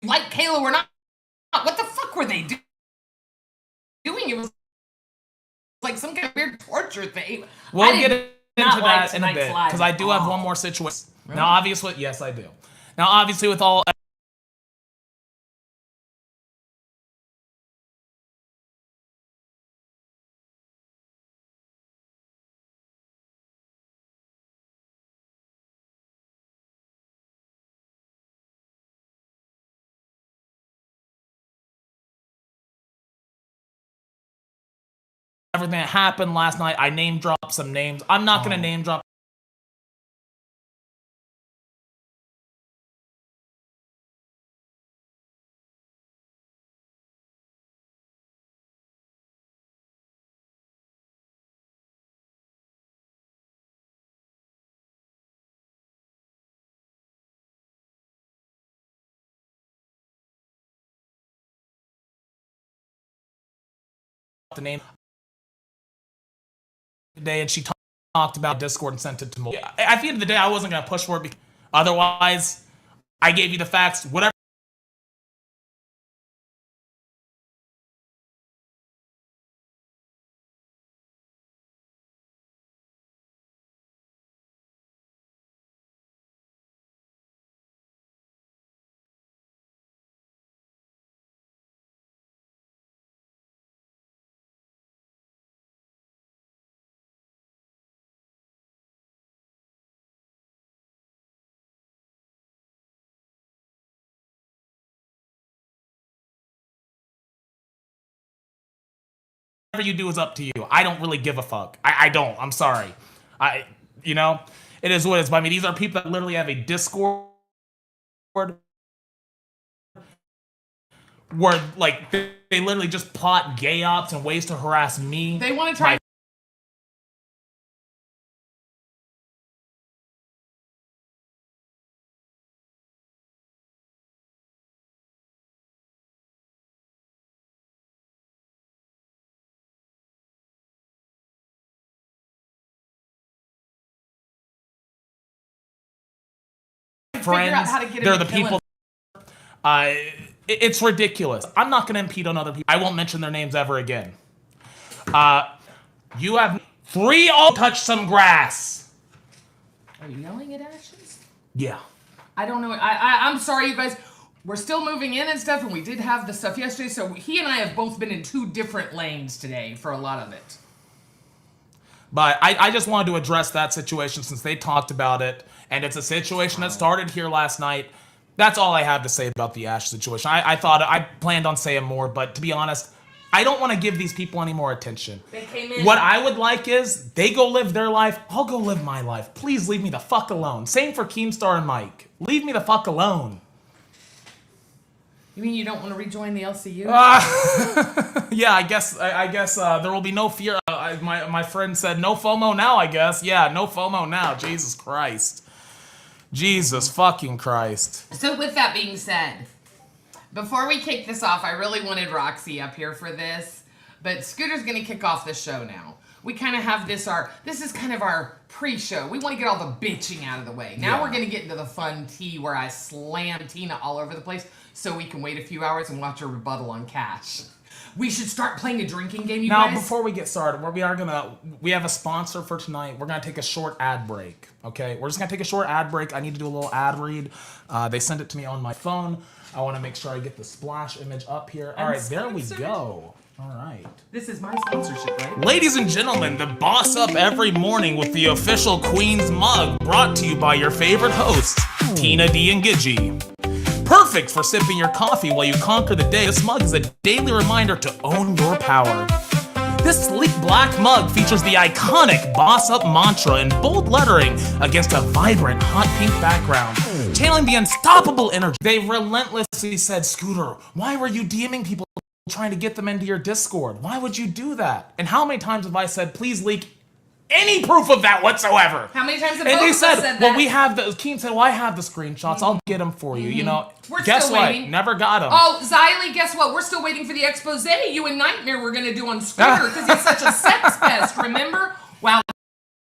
like Kayla or not. What the fuck were they doing? It was like some kind of weird torture thing. We'll I get did into not like that in a tonight's bit live because I at do have all. one more situation. Really? Now, obviously, yes, I do. Now, obviously, with all. Everything that happened last night, I name dropped some names. I'm not going to name drop. The name today, and she talked about Discord and sent it to me. At the end of the day, I wasn't going to push for it because otherwise, I gave you the facts. Whatever. You do is up to you. I don't really give a fuck. I don't. I'm sorry. It is what it is. But I mean, these are people that literally have a Discord where, like, they literally just plot gay ops and ways to harass me. They want to try figure out friends. how to get him They're to the kill people. It's ridiculous. I'm not going to impede on other people. I won't mention their names ever again. You have 3 all touch some grass. Are you yelling at Ashes? Yeah. I don't know. I'm sorry, you guys. We're still moving in and stuff, and we did have the stuff yesterday, so he and I have both been in 2 different lanes today for a lot of it. But I just wanted to address that situation since they talked about it, and it's a situation that started here last night. That's all I have to say about the Ash situation. I thought I planned on saying more, but to be honest, I don't want to give these people any more attention. They came in. What I would like is they go live their life. I'll go live my life. Please leave me the fuck alone. Same for Keemstar and Mike. Leave me the fuck alone. You mean you don't want to rejoin the LCU? Yeah, I guess there will be no fear. My friend said no FOMO now, I guess. Yeah, no FOMO now. Jesus Christ. Jesus fucking Christ. So with that being said, before we kick this off, I really wanted Roxy up here for this, but Scooter's gonna kick off the show now. We kind of have this is kind of our pre-show. We want to get all the bitching out of the way. Now we're gonna get into the fun tea where I slam Tina all over the place so we can wait a few hours and watch her rebuttal on Cash. We should start playing a drinking game, you guys. Now, before we get started, we have a sponsor for tonight. We're gonna take a short ad break. Okay, we're just gonna take a short ad break. I need to do a little ad read. They sent it to me on my phone. I want to make sure I get the splash image up here. All right, there we go. All right. This is my sponsorship, right? Ladies and gentlemen, the boss up every morning with the official Queen's mug, brought to you by your favorite hosts, Tina D and Gidgey. Perfect for sipping your coffee while you conquer the day. This mug is a daily reminder to own your power. This sleek black mug features the iconic Boss Up mantra in bold lettering against a vibrant hot pink background, channeling the unstoppable energy. They relentlessly said, Scooter, why were you DMing people trying to get them into your Discord? Why would you do that? And how many times have I said, please leak any proof of that whatsoever? How many times have and both they of us said, said well, that? we have the, Keem said, well, I have the screenshots. I'll get them for you. You know, We're guess still what? waiting. Never got them. Oh, Xylee, guess what? We're still waiting for the expose you and Nightmare were going to do on Scooter because he's such a sex pest, remember? Wow,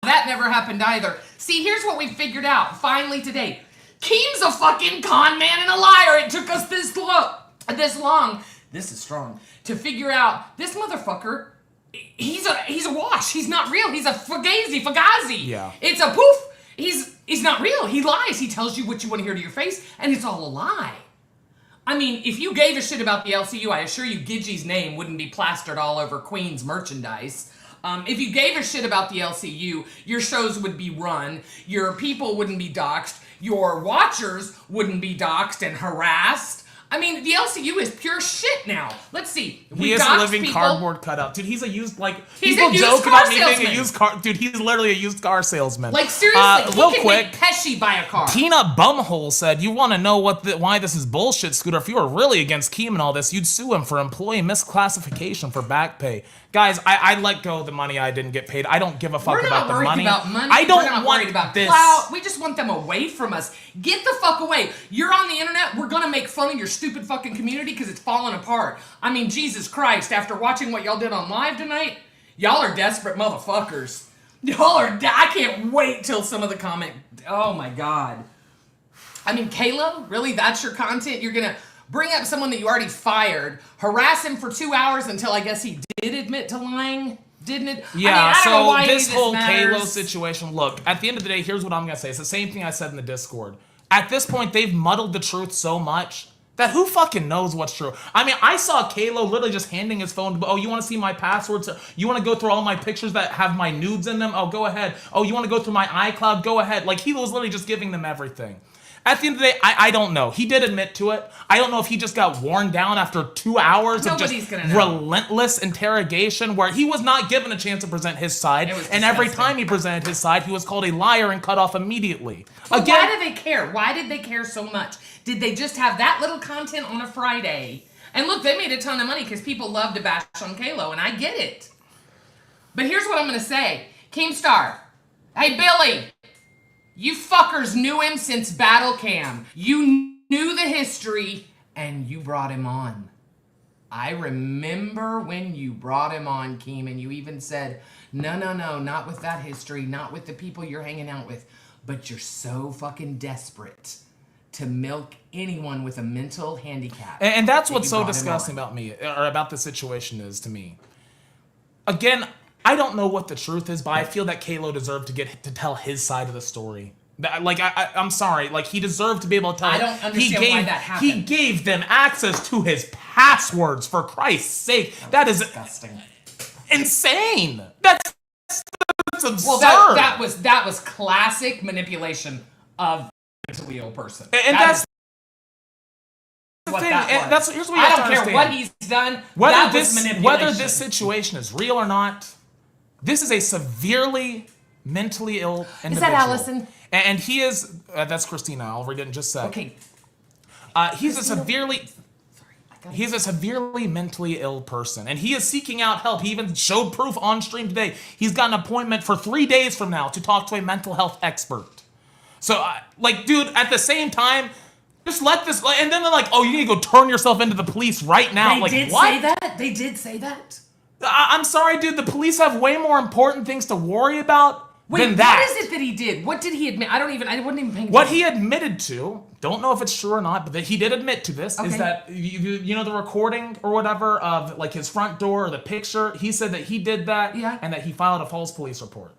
that never happened either. See, here's what we figured out finally today. Keem's a fucking con man and a liar. It took us this long, this is strong, to figure out this motherfucker. He's a wash. He's not real. He's a fugazi. Yeah. It's a poof. He's not real. He lies. He tells you what you want to hear to your face, and it's all a lie. I mean, if you gave a shit about the LCU, I assure you Gidgey's name wouldn't be plastered all over Queen's merchandise. If you gave a shit about the LCU, your shows would be run, your people wouldn't be doxxed, your watchers wouldn't be doxxed and harassed. I mean, the LCU is pure shit now. Let's see. He is a living cardboard cutout. Dude, he's a used, He's people a used joke car about me being a salesman. used car. Dude, he's literally a used car salesman. Like, seriously, he real can quick, make Pesci buy a car. Tina Bumhole said, you want to know why this is bullshit, Scooter? If you were really against Keem and all this, you'd sue him for employee misclassification for back pay. Guys, I let go of the money I didn't get paid. I don't give a fuck about the money. We're not worried about money. I don't We're not want worried about this. clout. We just want them away from us. Get the fuck away. You're on the internet. We're gonna make fun of your stupid fucking community because it's falling apart. I mean, Jesus Christ, after watching what y'all did on live tonight, y'all are desperate motherfuckers. Y'all are, I can't wait till some of the comment, oh my God. I mean, Kalo, really, that's your content? You're gonna bring up someone that you already fired, harass him for 2 hours until I guess he did admit to lying? Didn't it? Yeah, I don't know so why this whole matters. Kalo situation, look, at the end of the day, here's what I'm going to say. It's the same thing I said in the Discord. At this point, they've muddled the truth so much that who fucking knows what's true? I mean, I saw Kalo literally just handing his phone, oh, you want to see my passwords? You want to go through all my pictures that have my nudes in them? Oh, go ahead. Oh, you want to go through my iCloud? Go ahead. Like, he was literally just giving them everything. At the end of the day, I don't know. He did admit to it. I don't know if he just got worn down after 2 hours of just relentless interrogation where he was not given a chance to present his side. And every time he presented his side, he was called a liar and cut off immediately. But why do they care? Why did they care so much? Did they just have that little content on a Friday? And look, they made a ton of money because people love to bash on Kalo, and I get it. But here's what I'm going to say. Keemstar, hey, Billy. You fuckers knew him since Battle Cam. You knew the history, and you brought him on. I remember when you brought him on, Keem, and you even said, no, not with that history, not with the people you're hanging out with, but you're so fucking desperate to milk anyone with a mental handicap. And that's that what's you so brought him disgusting on. about me, or about the situation is to me. Again, I don't know what the truth is, but I feel that Kalo deserved to tell his side of the story. Like, I'm sorry, like, he deserved to be able to tell. I don't understand why that happened. He gave them access to his passwords, for Christ's sake. That is Disgusting. insane. That's absurd. Well, that was classic manipulation of a mentally ill person. And That that's is the what thing. that And was. here's what you I have don't to care what understand. he's done. Whether that was manipulation. whether this situation is real or not, this is a severely mentally ill individual. Is that Allison? And he is. That's Christina. I'll read it in just a sec. Okay. He's a severely mentally ill person, and he is seeking out help. He even showed proof on stream today. He's got an appointment for 3 days from now to talk to a mental health expert. So, like, dude, at the same time, just let this. And then they're like, "Oh, you need to go turn yourself into the police right now." They like, did what? say that? They did say that? I'm sorry, dude. The police have way more important things to worry about than that. What is it that he did? What did he admit? I wasn't even paying attention. What he admitted to, don't know if it's true or not, but that he did admit to this, Okay. is that, you know, the recording or whatever of, like, his front door or the picture, he said that he did that, Yeah. and that he filed a false police report.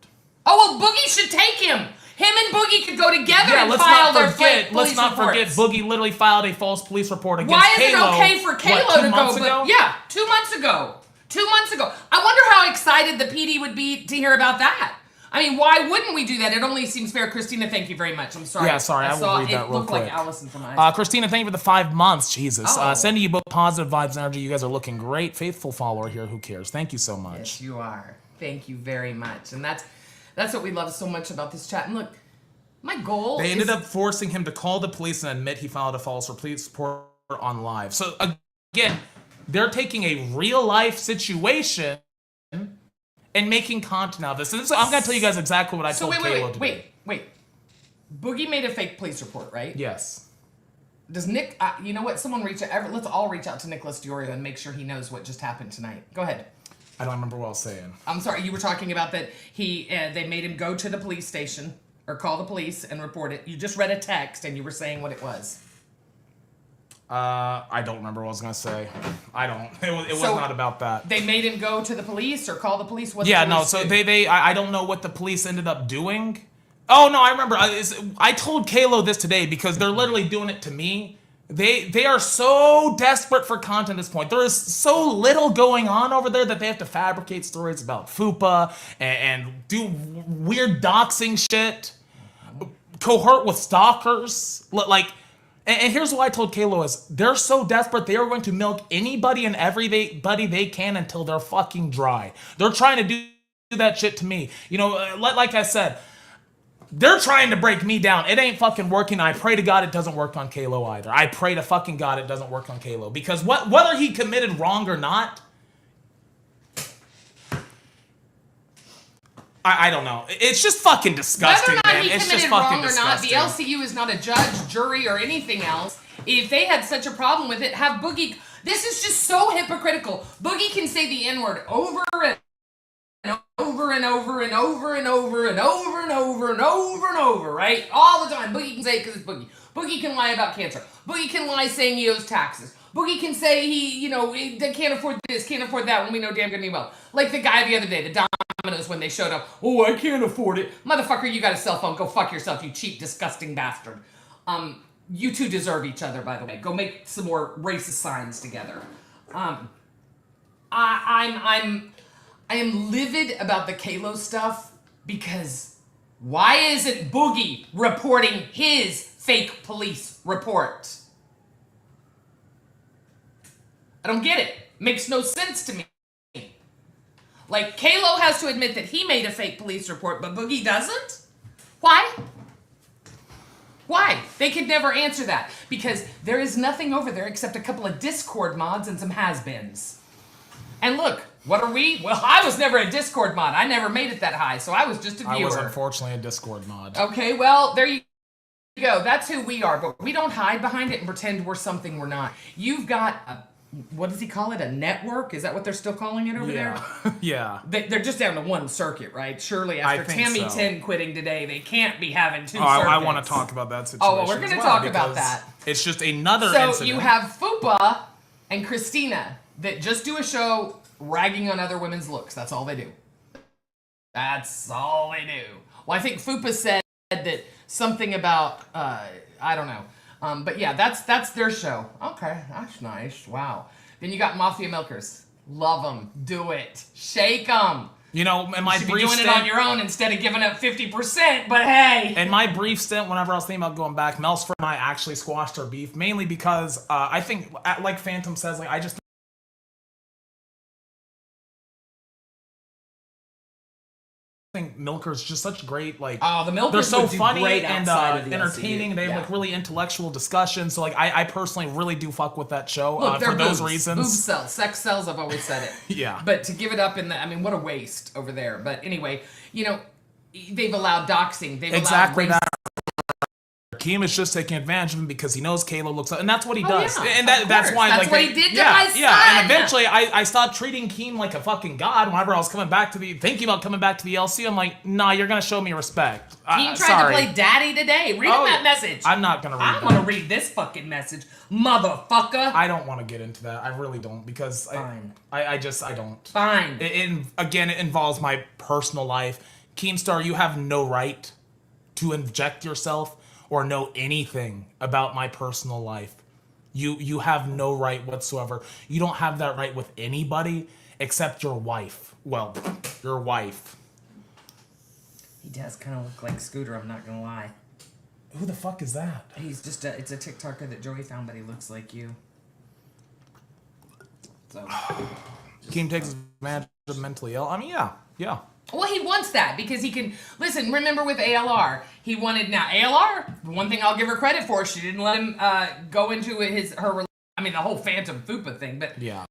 Oh, well, Boogie should take him. Him and Boogie could go together Yeah, and let's file not their forget, fake let's police not forget, reports. Boogie literally filed a false police report against Why is it Kalo, okay for Kalo what, 2 to months go? ago? But yeah, 2 months ago. 2 months ago. I wonder how excited the PD would be to hear about that. I mean, why wouldn't we do that? It only seems fair. Christina, thank you very much. I'm sorry. Yeah, sorry, I will saw read that it real looked like quick. Allison from my Christina, thank you for the 5 months. Jesus. Oh. Sending you both positive vibes and energy. You guys are looking great. Faithful follower here. Who cares? Thank you so much. Yes, you are. Thank you very much. And that's what we love so much about this chat. And look, my goal They is... ended up forcing him to call the police and admit he filed a false police report on live. So again, they're taking a real life situation and making content out of this. And this, I'm gonna tell you guys exactly what I So told Kalo to do. wait. Boogie made a fake police report, right? Yes. Does Nick? You know what? Someone reach out. Let's all reach out to Nicholas Diorio and make sure he knows what just happened tonight. Go ahead. I don't remember what I was saying. I'm sorry. You were talking about that they made him go to the police station or call the police and report it. You just read a text and you were saying what it was. I don't remember what I was gonna say. I don't. It was So, not about that. They made him go to the police or call the police. What? Yeah, the no. police So do? I don't know what the police ended up doing. Oh no, I remember. I told Kalo this today because they're literally doing it to me. They are so desperate for content at this point. There is so little going on over there that they have to fabricate stories about FUPA and do weird doxing shit, cohort with stalkers. Like, and here's what I told Kalo is they're so desperate they are going to milk anybody and everybody they can until they're fucking dry. They're trying to do that shit to me. You know, like I said, they're trying to break me down. It ain't fucking working. I pray to God it doesn't work on Kalo either. I pray to fucking God it doesn't work on Kalo. Because whether he committed wrong or not, I don't know. It's just fucking disgusting, Whether or not man. he It's just committed fucking wrong or not, the disgusting. LCU is not a judge, jury, or anything else. If they had such a problem with it, have Boogie... This is just so hypocritical. Boogie can say the N-word over and over and over and over and over and over and over and over and over, right? All the time. Boogie can say it because it's Boogie. Boogie can lie about cancer. Boogie can lie saying he owes taxes. Boogie can say he can't afford this, can't afford that when we know damn good and well. Like the guy the other day, the Domino's, when they showed up. Oh, I can't afford it. Motherfucker, you got a cell phone. Go fuck yourself, you cheap, disgusting bastard. You two deserve each other, by the way. Go make some more racist signs together. I am livid about the Kalo stuff because why isn't Boogie reporting his fake police report? I don't get it. Makes no sense to me. Like, Kalo has to admit that he made a fake police report, but Boogie doesn't? Why? Why? They could never answer that because there is nothing over there except a couple of Discord mods and some has-beens. And look, what are we? Well, I was never a Discord mod. I never made it that high, so I was just a viewer. I was unfortunately a Discord mod. Okay, well, there you go. That's who we are, but we don't hide behind it and pretend we're something we're not. You've got what does he call it? A network? Is that what they're still calling it over there? Yeah. They're just down to one circuit, right? Surely I after think Tammy so. 10 quitting today, they can't be having two Oh, circuits. I want to talk about that situation. Oh, well, we're going to as well, talk about because that. It's just another So incident. you have Fupa and Christina that just do a show ragging on other women's looks. That's all they do. That's all they do. Well, I think Fupa said that something about, I don't know. But yeah, that's their show. Okay, that's nice. Wow. Then you got Mafia Milkers. Love them. Do it. Shake them. You know, in my You should be brief doing stint, it on your own instead of giving up 50%, but hey. in my brief stint, whenever I was thinking about going back, Melsford and I actually squashed our beef, mainly because I think, like Phantom says, like I just think Milker's just such great, like, Oh, the Milkers they're so would do funny great and outside of the entertaining. LCU. They have Yeah. like really intellectual discussions. So like I personally really do fuck with that show Look, they're for those boobs. reasons. Boobs sell. Sex sells, I've always said it. Yeah. But to give it up in the, I mean, what a waste over there. But anyway, you know, they've allowed doxing. They've Exactly allowed that. Keem is just taking advantage of him because he knows Kayla looks up, and that's what he Oh, does. yeah, And of that's course. why, That's like, what he did to yeah, my yeah. son. And eventually, I stopped treating Keem like a fucking god. Whenever I was thinking about coming back to the LC, I'm like, nah, you're gonna show me respect. He tried sorry. to play daddy today. Read Oh, him that yeah. message. I'm not gonna read I'm that. gonna read this fucking message, motherfucker. I don't want to get into that. I really don't because Fine. I don't. Fine. Again, it involves my personal life. Keemstar, you have no right to inject yourself or know anything about my personal life. You have no right whatsoever. You don't have that right with anybody except your wife. Well, your wife. He does kind of look like Scooter, I'm not gonna lie. Who the fuck is that? He's just it's a TikToker that Joey found, but he looks like you. So. Keem takes advantage of mentally ill. I mean, yeah. Well, he wants that because he can listen. Remember with ALR, he wanted now ALR. The one thing I'll give her credit for, she didn't let him go into her. I mean, the whole Phantom Fupa thing, but Yeah.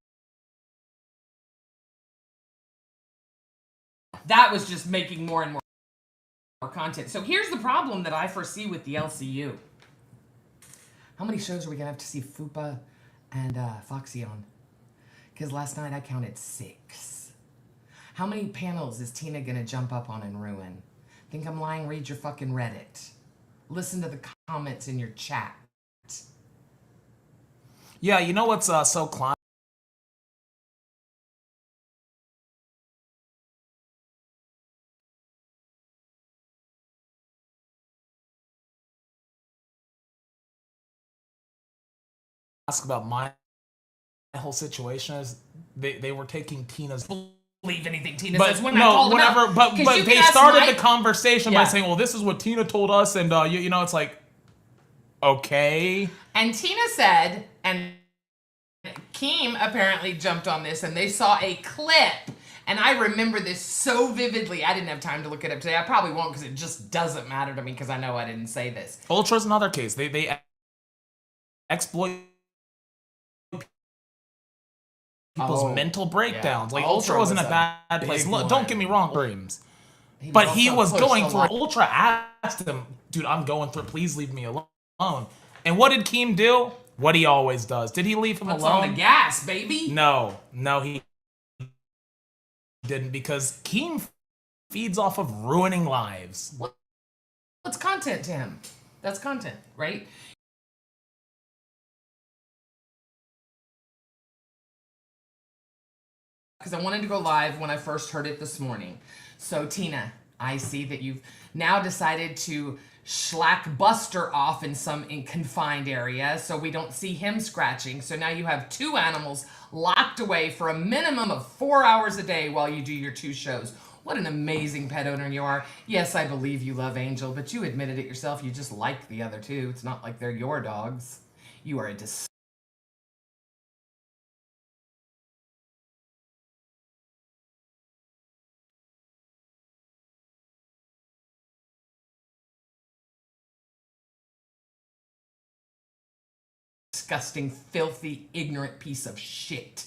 that was just making more and more content. So here's the problem that I foresee with the LCU. How many shows are we gonna have to see Fupa and Foxy on? Because last night I counted 6. How many panels is Tina gonna jump up on and ruin? Think I'm lying? Read your fucking Reddit. Listen to the comments in your chat. Yeah, you know what's so classic? Ask about my whole situation is they were taking Tina's Believe anything Tina but says when I no call them whatever out. but 'Cause you but can they ask started my- the conversation Yeah. by saying, well, this is what Tina told us, and you know, it's like, okay. And Tina said, and Keem apparently jumped on this, and they saw a clip. And I remember this so vividly. I didn't have time to look it up today. I probably won't because it just doesn't matter to me because I know I didn't say this. Ultra's another case. They exploit people's mental breakdowns. yeah. Like Ultra Ultra wasn't was a a bad place. big Look, one. don't get me wrong, dreams. But he also was pushed going a through lot. it. Ultra asked him, dude, I'm going through it. Please leave me alone. And what did Keem do? What he always does. Did he leave him Puts alone? on the gas, baby. No, he didn't, because Keem feeds off of ruining lives. What's content to him? That's content, right? Because I wanted to go live when I first heard it this morning. So Tina, I see that you've now decided to schlack Buster off in some confined area so we don't see him scratching. So now you have 2 animals locked away for a minimum of 4 hours a day while you do your 2 shows. What an amazing pet owner you are. Yes, I believe you love Angel, but you admitted it yourself. You just like the other 2. It's not like they're your dogs. You are a disgusting, filthy, ignorant piece of shit.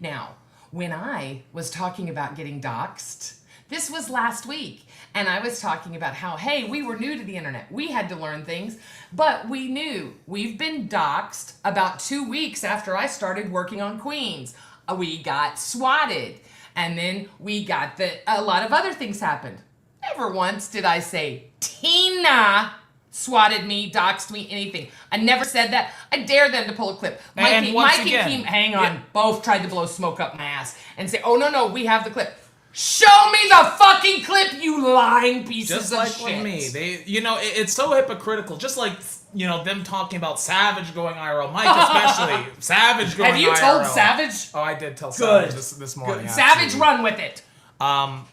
Now, when I was talking about getting doxxed, this was last week, And I was talking about how, hey, we were new to the internet. We had to learn things, but we knew. We've been doxxed about 2 weeks after I started working on Queens. We got swatted. And then we got a lot of other things happened. Never once did I say, Tina swatted me, doxed me, anything. I never said that. I dare them to pull a clip. Mike and Keem, hang on, both tried to blow smoke up my ass and say, oh, no, we have the clip. Show me the fucking clip, you lying pieces of shit. Just like with me. It's so hypocritical. Just like, them talking about Savage going IRL. Mike especially. Savage going IRL. Have you told Savage? Oh, I did tell Savage this morning. Good. Savage, run with it. Now,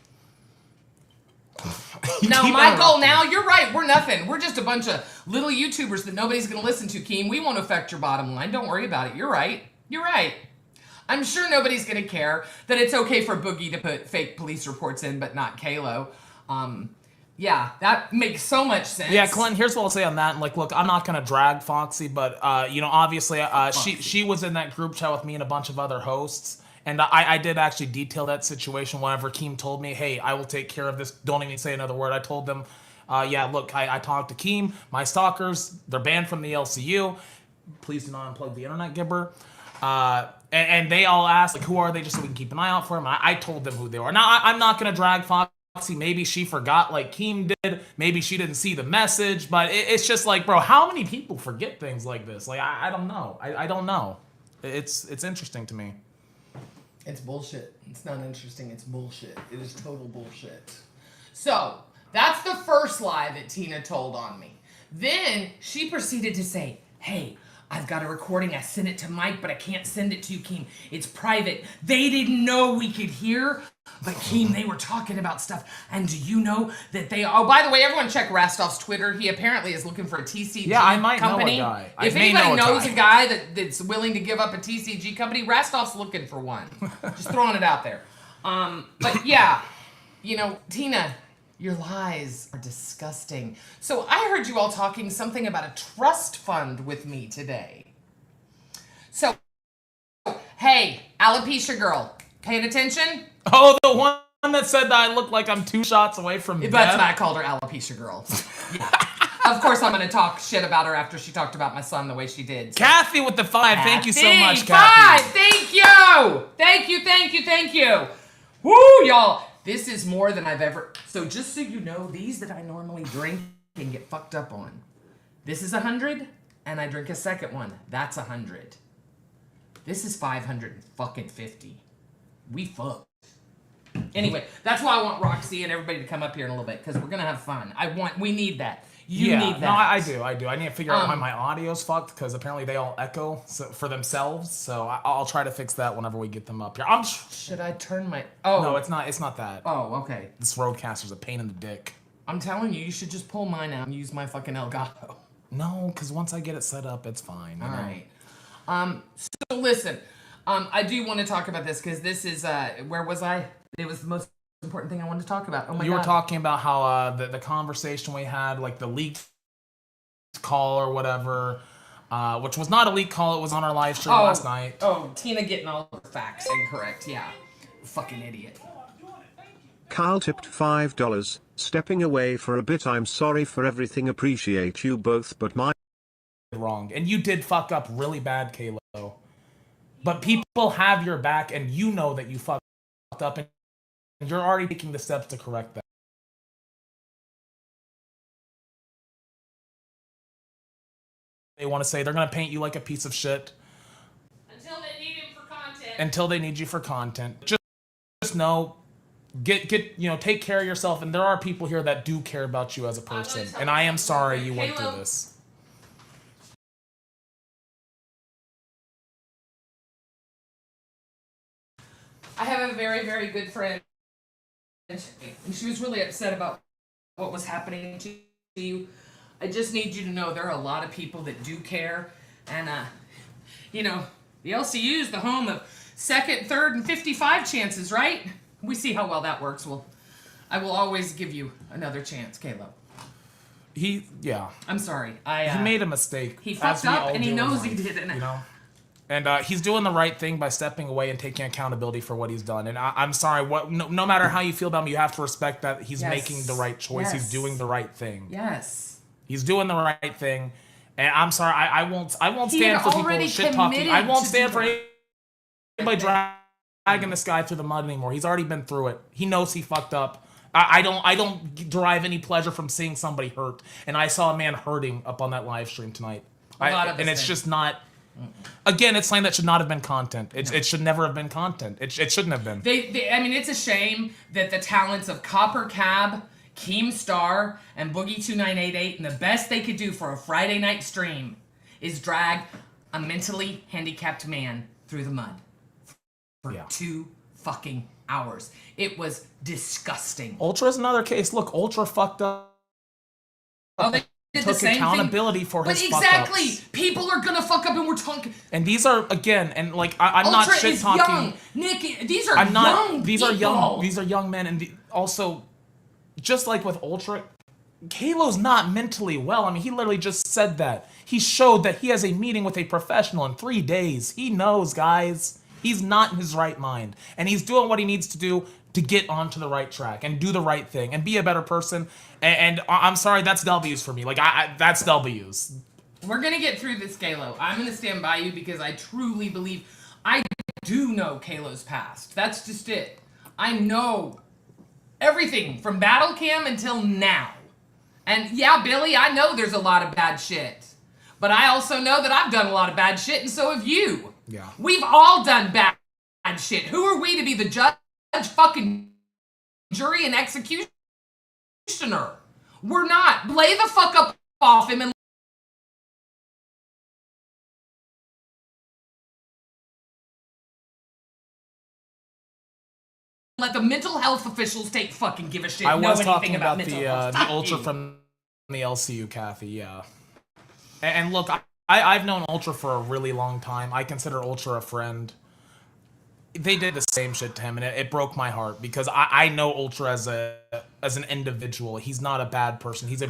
Michael, now you're right. We're nothing. We're just a bunch of little YouTubers that nobody's going to listen to, Keem. We won't affect your bottom line. Don't worry about it. You're right. You're right. I'm sure nobody's going to care that it's okay for Boogie to put fake police reports in, but not Kalo. Yeah, that makes so much sense. Yeah, Clint, here's what I'll say on that. And look, I'm not going to drag Foxy, but, obviously, she was in that group chat with me and a bunch of other hosts. And I did actually detail that situation whenever Keem told me, hey, I will take care of this. Don't even say another word. I told them, I talked to Keem. My stalkers, they're banned from the LCU. Please do not unplug the internet, Gibber. And they all asked, who are they, just so we can keep an eye out for them. I told them who they were. Now, I'm not going to drag Foxy. Maybe she forgot like Keem did. Maybe she didn't see the message. But it's just bro, how many people forget things like this? I don't know. I don't know. It's interesting to me. It's bullshit. It's not interesting. It's bullshit. It is total bullshit. So, that's the first lie that Tina told on me. Then she proceeded to say, hey, I've got a recording. I sent it to Mike, but I can't send it to you, Keem. It's private. They didn't know we could hear, but Keem, they were talking about stuff. And do you know that oh, by the way, everyone check Rastov's Twitter. He apparently is looking for a TCG company. Know a guy. If anybody knows a guy that's willing to give up a TCG company, Rastov's looking for one. Just throwing it out there. But yeah, Tina, your lies are disgusting. So I heard you all talking something about a trust fund with me today. So, hey, alopecia girl, paying attention? Oh, the one that said that I look like I'm 2 shots away from death? That's why I called her alopecia girl. Yeah. Of course I'm going to talk shit about her after she talked about my son the way she did. So. Kathy with the 5. Thank you so much, Kathy. 5. Thank you. Thank you. Woo, y'all. This is more than I've ever... So just so you know, these that I normally drink and get fucked up on. This is 100, and I drink a second one. That's 100. This is 550. We fucked. Anyway, that's why I want Roxy and everybody to come up here in a little bit, because we're going to have fun. We need that. You need that. No, I do. I need to figure out why my audio's fucked, because apparently they all echo for themselves. So I'll try to fix that whenever we get them up here. Should I turn my... Oh. No, it's not that. Oh, okay. This Rodecaster's a pain in the dick. I'm telling you, you should just pull mine out and use my fucking Elgato. No, because once I get it set up, it's fine. All right. So listen, I do want to talk about this, because this is... where was I? It was the most important thing I wanted to talk about. Oh my God. You were talking about how the conversation we had, like the leaked call or whatever, which was not a leaked call, it was on our live stream last night. Oh, Tina getting all the facts incorrect, yeah. Fucking idiot. Kyle tipped $5. Stepping away for a bit. I'm sorry for everything. Appreciate you both, but my... Wrong. And you did fuck up really bad, Kalo. But people have your back, and you know that you fucked up, and you're already taking the steps to correct that. They want to say they're going to paint you like a piece of shit. Until they need him for content. Until they need you for content. Just know, take care of yourself, and there are people here that do care about you as a person. And I am sorry you went through this. I have a very, very good friend, and she was really upset about what was happening to you. I just need you to know there are a lot of people that do care, and the LCU is the home of second, third, and 55 chances, right? We see how well that works. Well, I will always give you another chance, Caleb. Yeah. I'm sorry. He made a mistake. He fucked up, and he knows he did it. And he's doing the right thing by stepping away and taking accountability for what he's done. And I'm sorry, no matter how you feel about me, you have to respect that he's making the right choice. He's doing the right thing. Yes. He's doing the right thing. And I'm sorry, I won't stand for people shit talking. I won't stand for anybody dragging this guy through the mud anymore. He's already been through it. He knows he fucked up. I don't derive any pleasure from seeing somebody hurt. And I saw a man hurting up on that live stream tonight. And it's just not. Again, it's something that should not have been content. It should never have been content. It shouldn't have been. I mean, it's a shame that the talents of Copper Cab, Keemstar, and Boogie2988, and the best they could do for a Friday night stream is drag a mentally handicapped man through the mud for 2 fucking hours. It was disgusting. Ultra's another case. Look, Ultra fucked up. Oh, they did the took same accountability thing. for his But fuck-ups. exactly, people are gonna fuck up, and we're talking. And these are again, and like I'm Ultra not shit is talking. young. Nick, these are I'm not. young. These people. are young. These are young men, and also, just like with Ultra, Halo's not mentally well. I mean, he literally just said that. He showed that he has a meeting with a professional in 3 days. He knows, guys. He's not in his right mind, and he's doing what he needs to do to get onto the right track and do the right thing and be a better person. And I'm sorry, that's W's for me. Like that's W's. We're gonna get through this, Kalo. I'm gonna stand by you because I truly believe I do know Kalo's past. That's just it. I know everything from Battle Cam until now. And yeah, Billy, I know there's a lot of bad shit. But I also know that I've done a lot of bad shit, and so have you. Yeah. We've all done bad shit. Who are we to be the judge, fucking jury, and executioner? We're not. Lay the fuck up off him and let the mental health officials give a shit. I was know talking anything about mental the health. the Fuck Ultra you. from the LCU, Kathy. Yeah. And look, I've known Ultra for a really long time. I consider Ultra a friend. They did the same shit to him, and it broke my heart because I know Ultra as an individual. He's not a bad person. He's a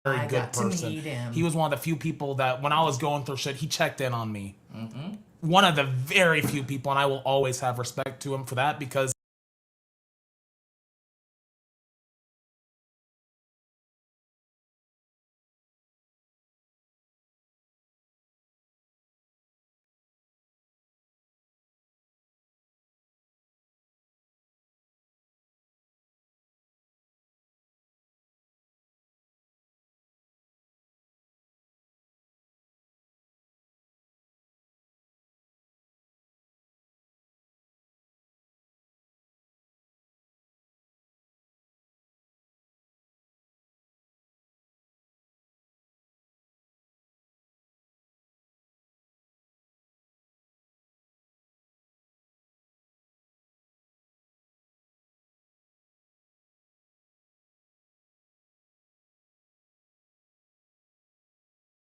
very good person. He was one of the few people that when I was going through shit, he checked in on me. Mm-hmm. One of the very few people, and I will always have respect to him for that because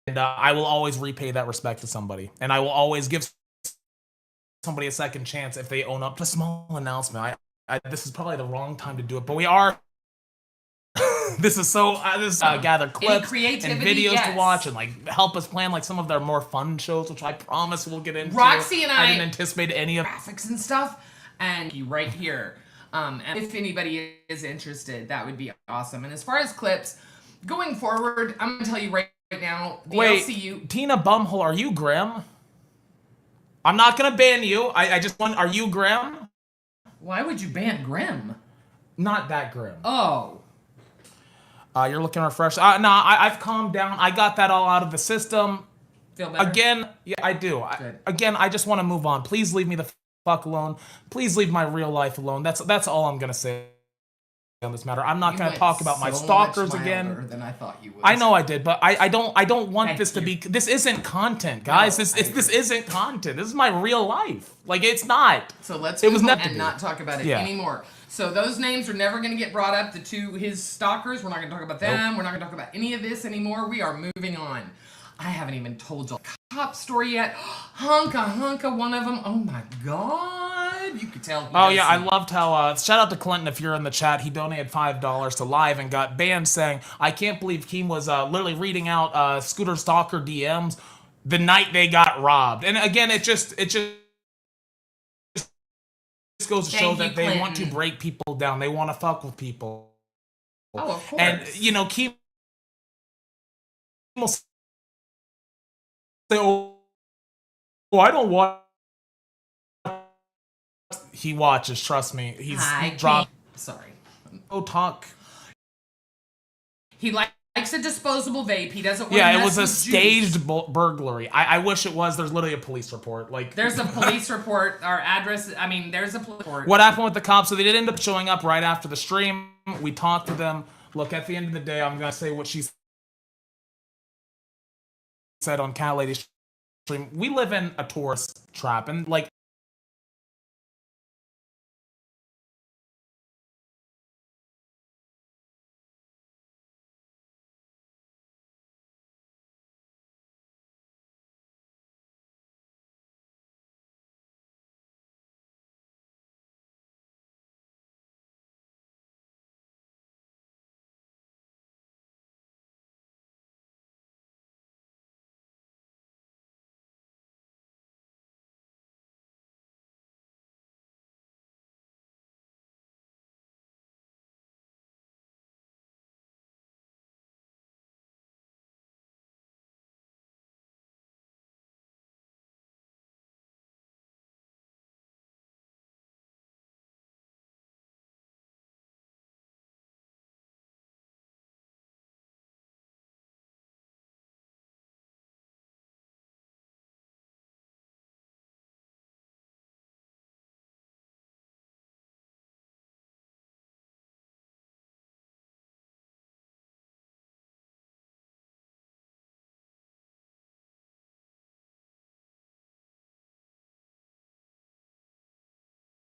and I will always repay that respect to somebody, and I will always give somebody a second chance if they own up to a small announcement. This is probably the wrong time to do it, but we are. This is gather clips and videos to watch and like help us plan like some of their more fun shows, which I promise we'll get into. Roxy and I didn't anticipate any of graphics and stuff, and you right here. And if anybody is interested, that would be awesome. And as far as clips, going forward, I'm gonna tell you right now, the LCU. Tina Bumhole, are you Grim? I'm not gonna ban you. I just want. Are you Grim? Why would you ban Grim? Not that Grim. Oh. You're looking refreshed. I've calmed down. I got that all out of the system. Feel better? Again, yeah, I do. Again, I just want to move on. Please leave me the fuck alone. Please leave my real life alone. That's all I'm gonna say on this matter. I'm not gonna talk about my stalkers again. Than I thought you would. I know I did, but I don't want this to be. This isn't content, guys. This isn't content. This is my real life. Like it's not. So let's It was move on meant to and be. not talk about it Yeah. anymore. So those names are never going to get brought up. His stalkers. We're not going to talk about them. Nope. We're not going to talk about any of this anymore. We are moving on. I haven't even told you a cop story yet. Hunka, one of them. Oh my god. You could tell. Oh yeah, I loved how shout out to Clinton if you're in the chat. He donated $5 to live and got banned saying, I can't believe Keem was literally reading out Scooter Stalker DMs. the night they got robbed. And again, it just goes to show Thank you, that they want to Clinton. break people down. They want to fuck with people. Oh, of course. And you know, keep say, oh, I don't watch. He watches. Trust me. He's dropped. Sorry. Oh, talk. He likes a disposable vape. He doesn't want to Yeah, it mess was a with staged juice. burglary. I wish it was. There's literally a police report. Like, There's a police report. Our address. I mean, there's a police report. what happened with the cops? So they did end up showing up right after the stream. We talked to them. Look, at the end of the day, I'm gonna say what she said on Cat Lady's stream. We live in a tourist trap, and like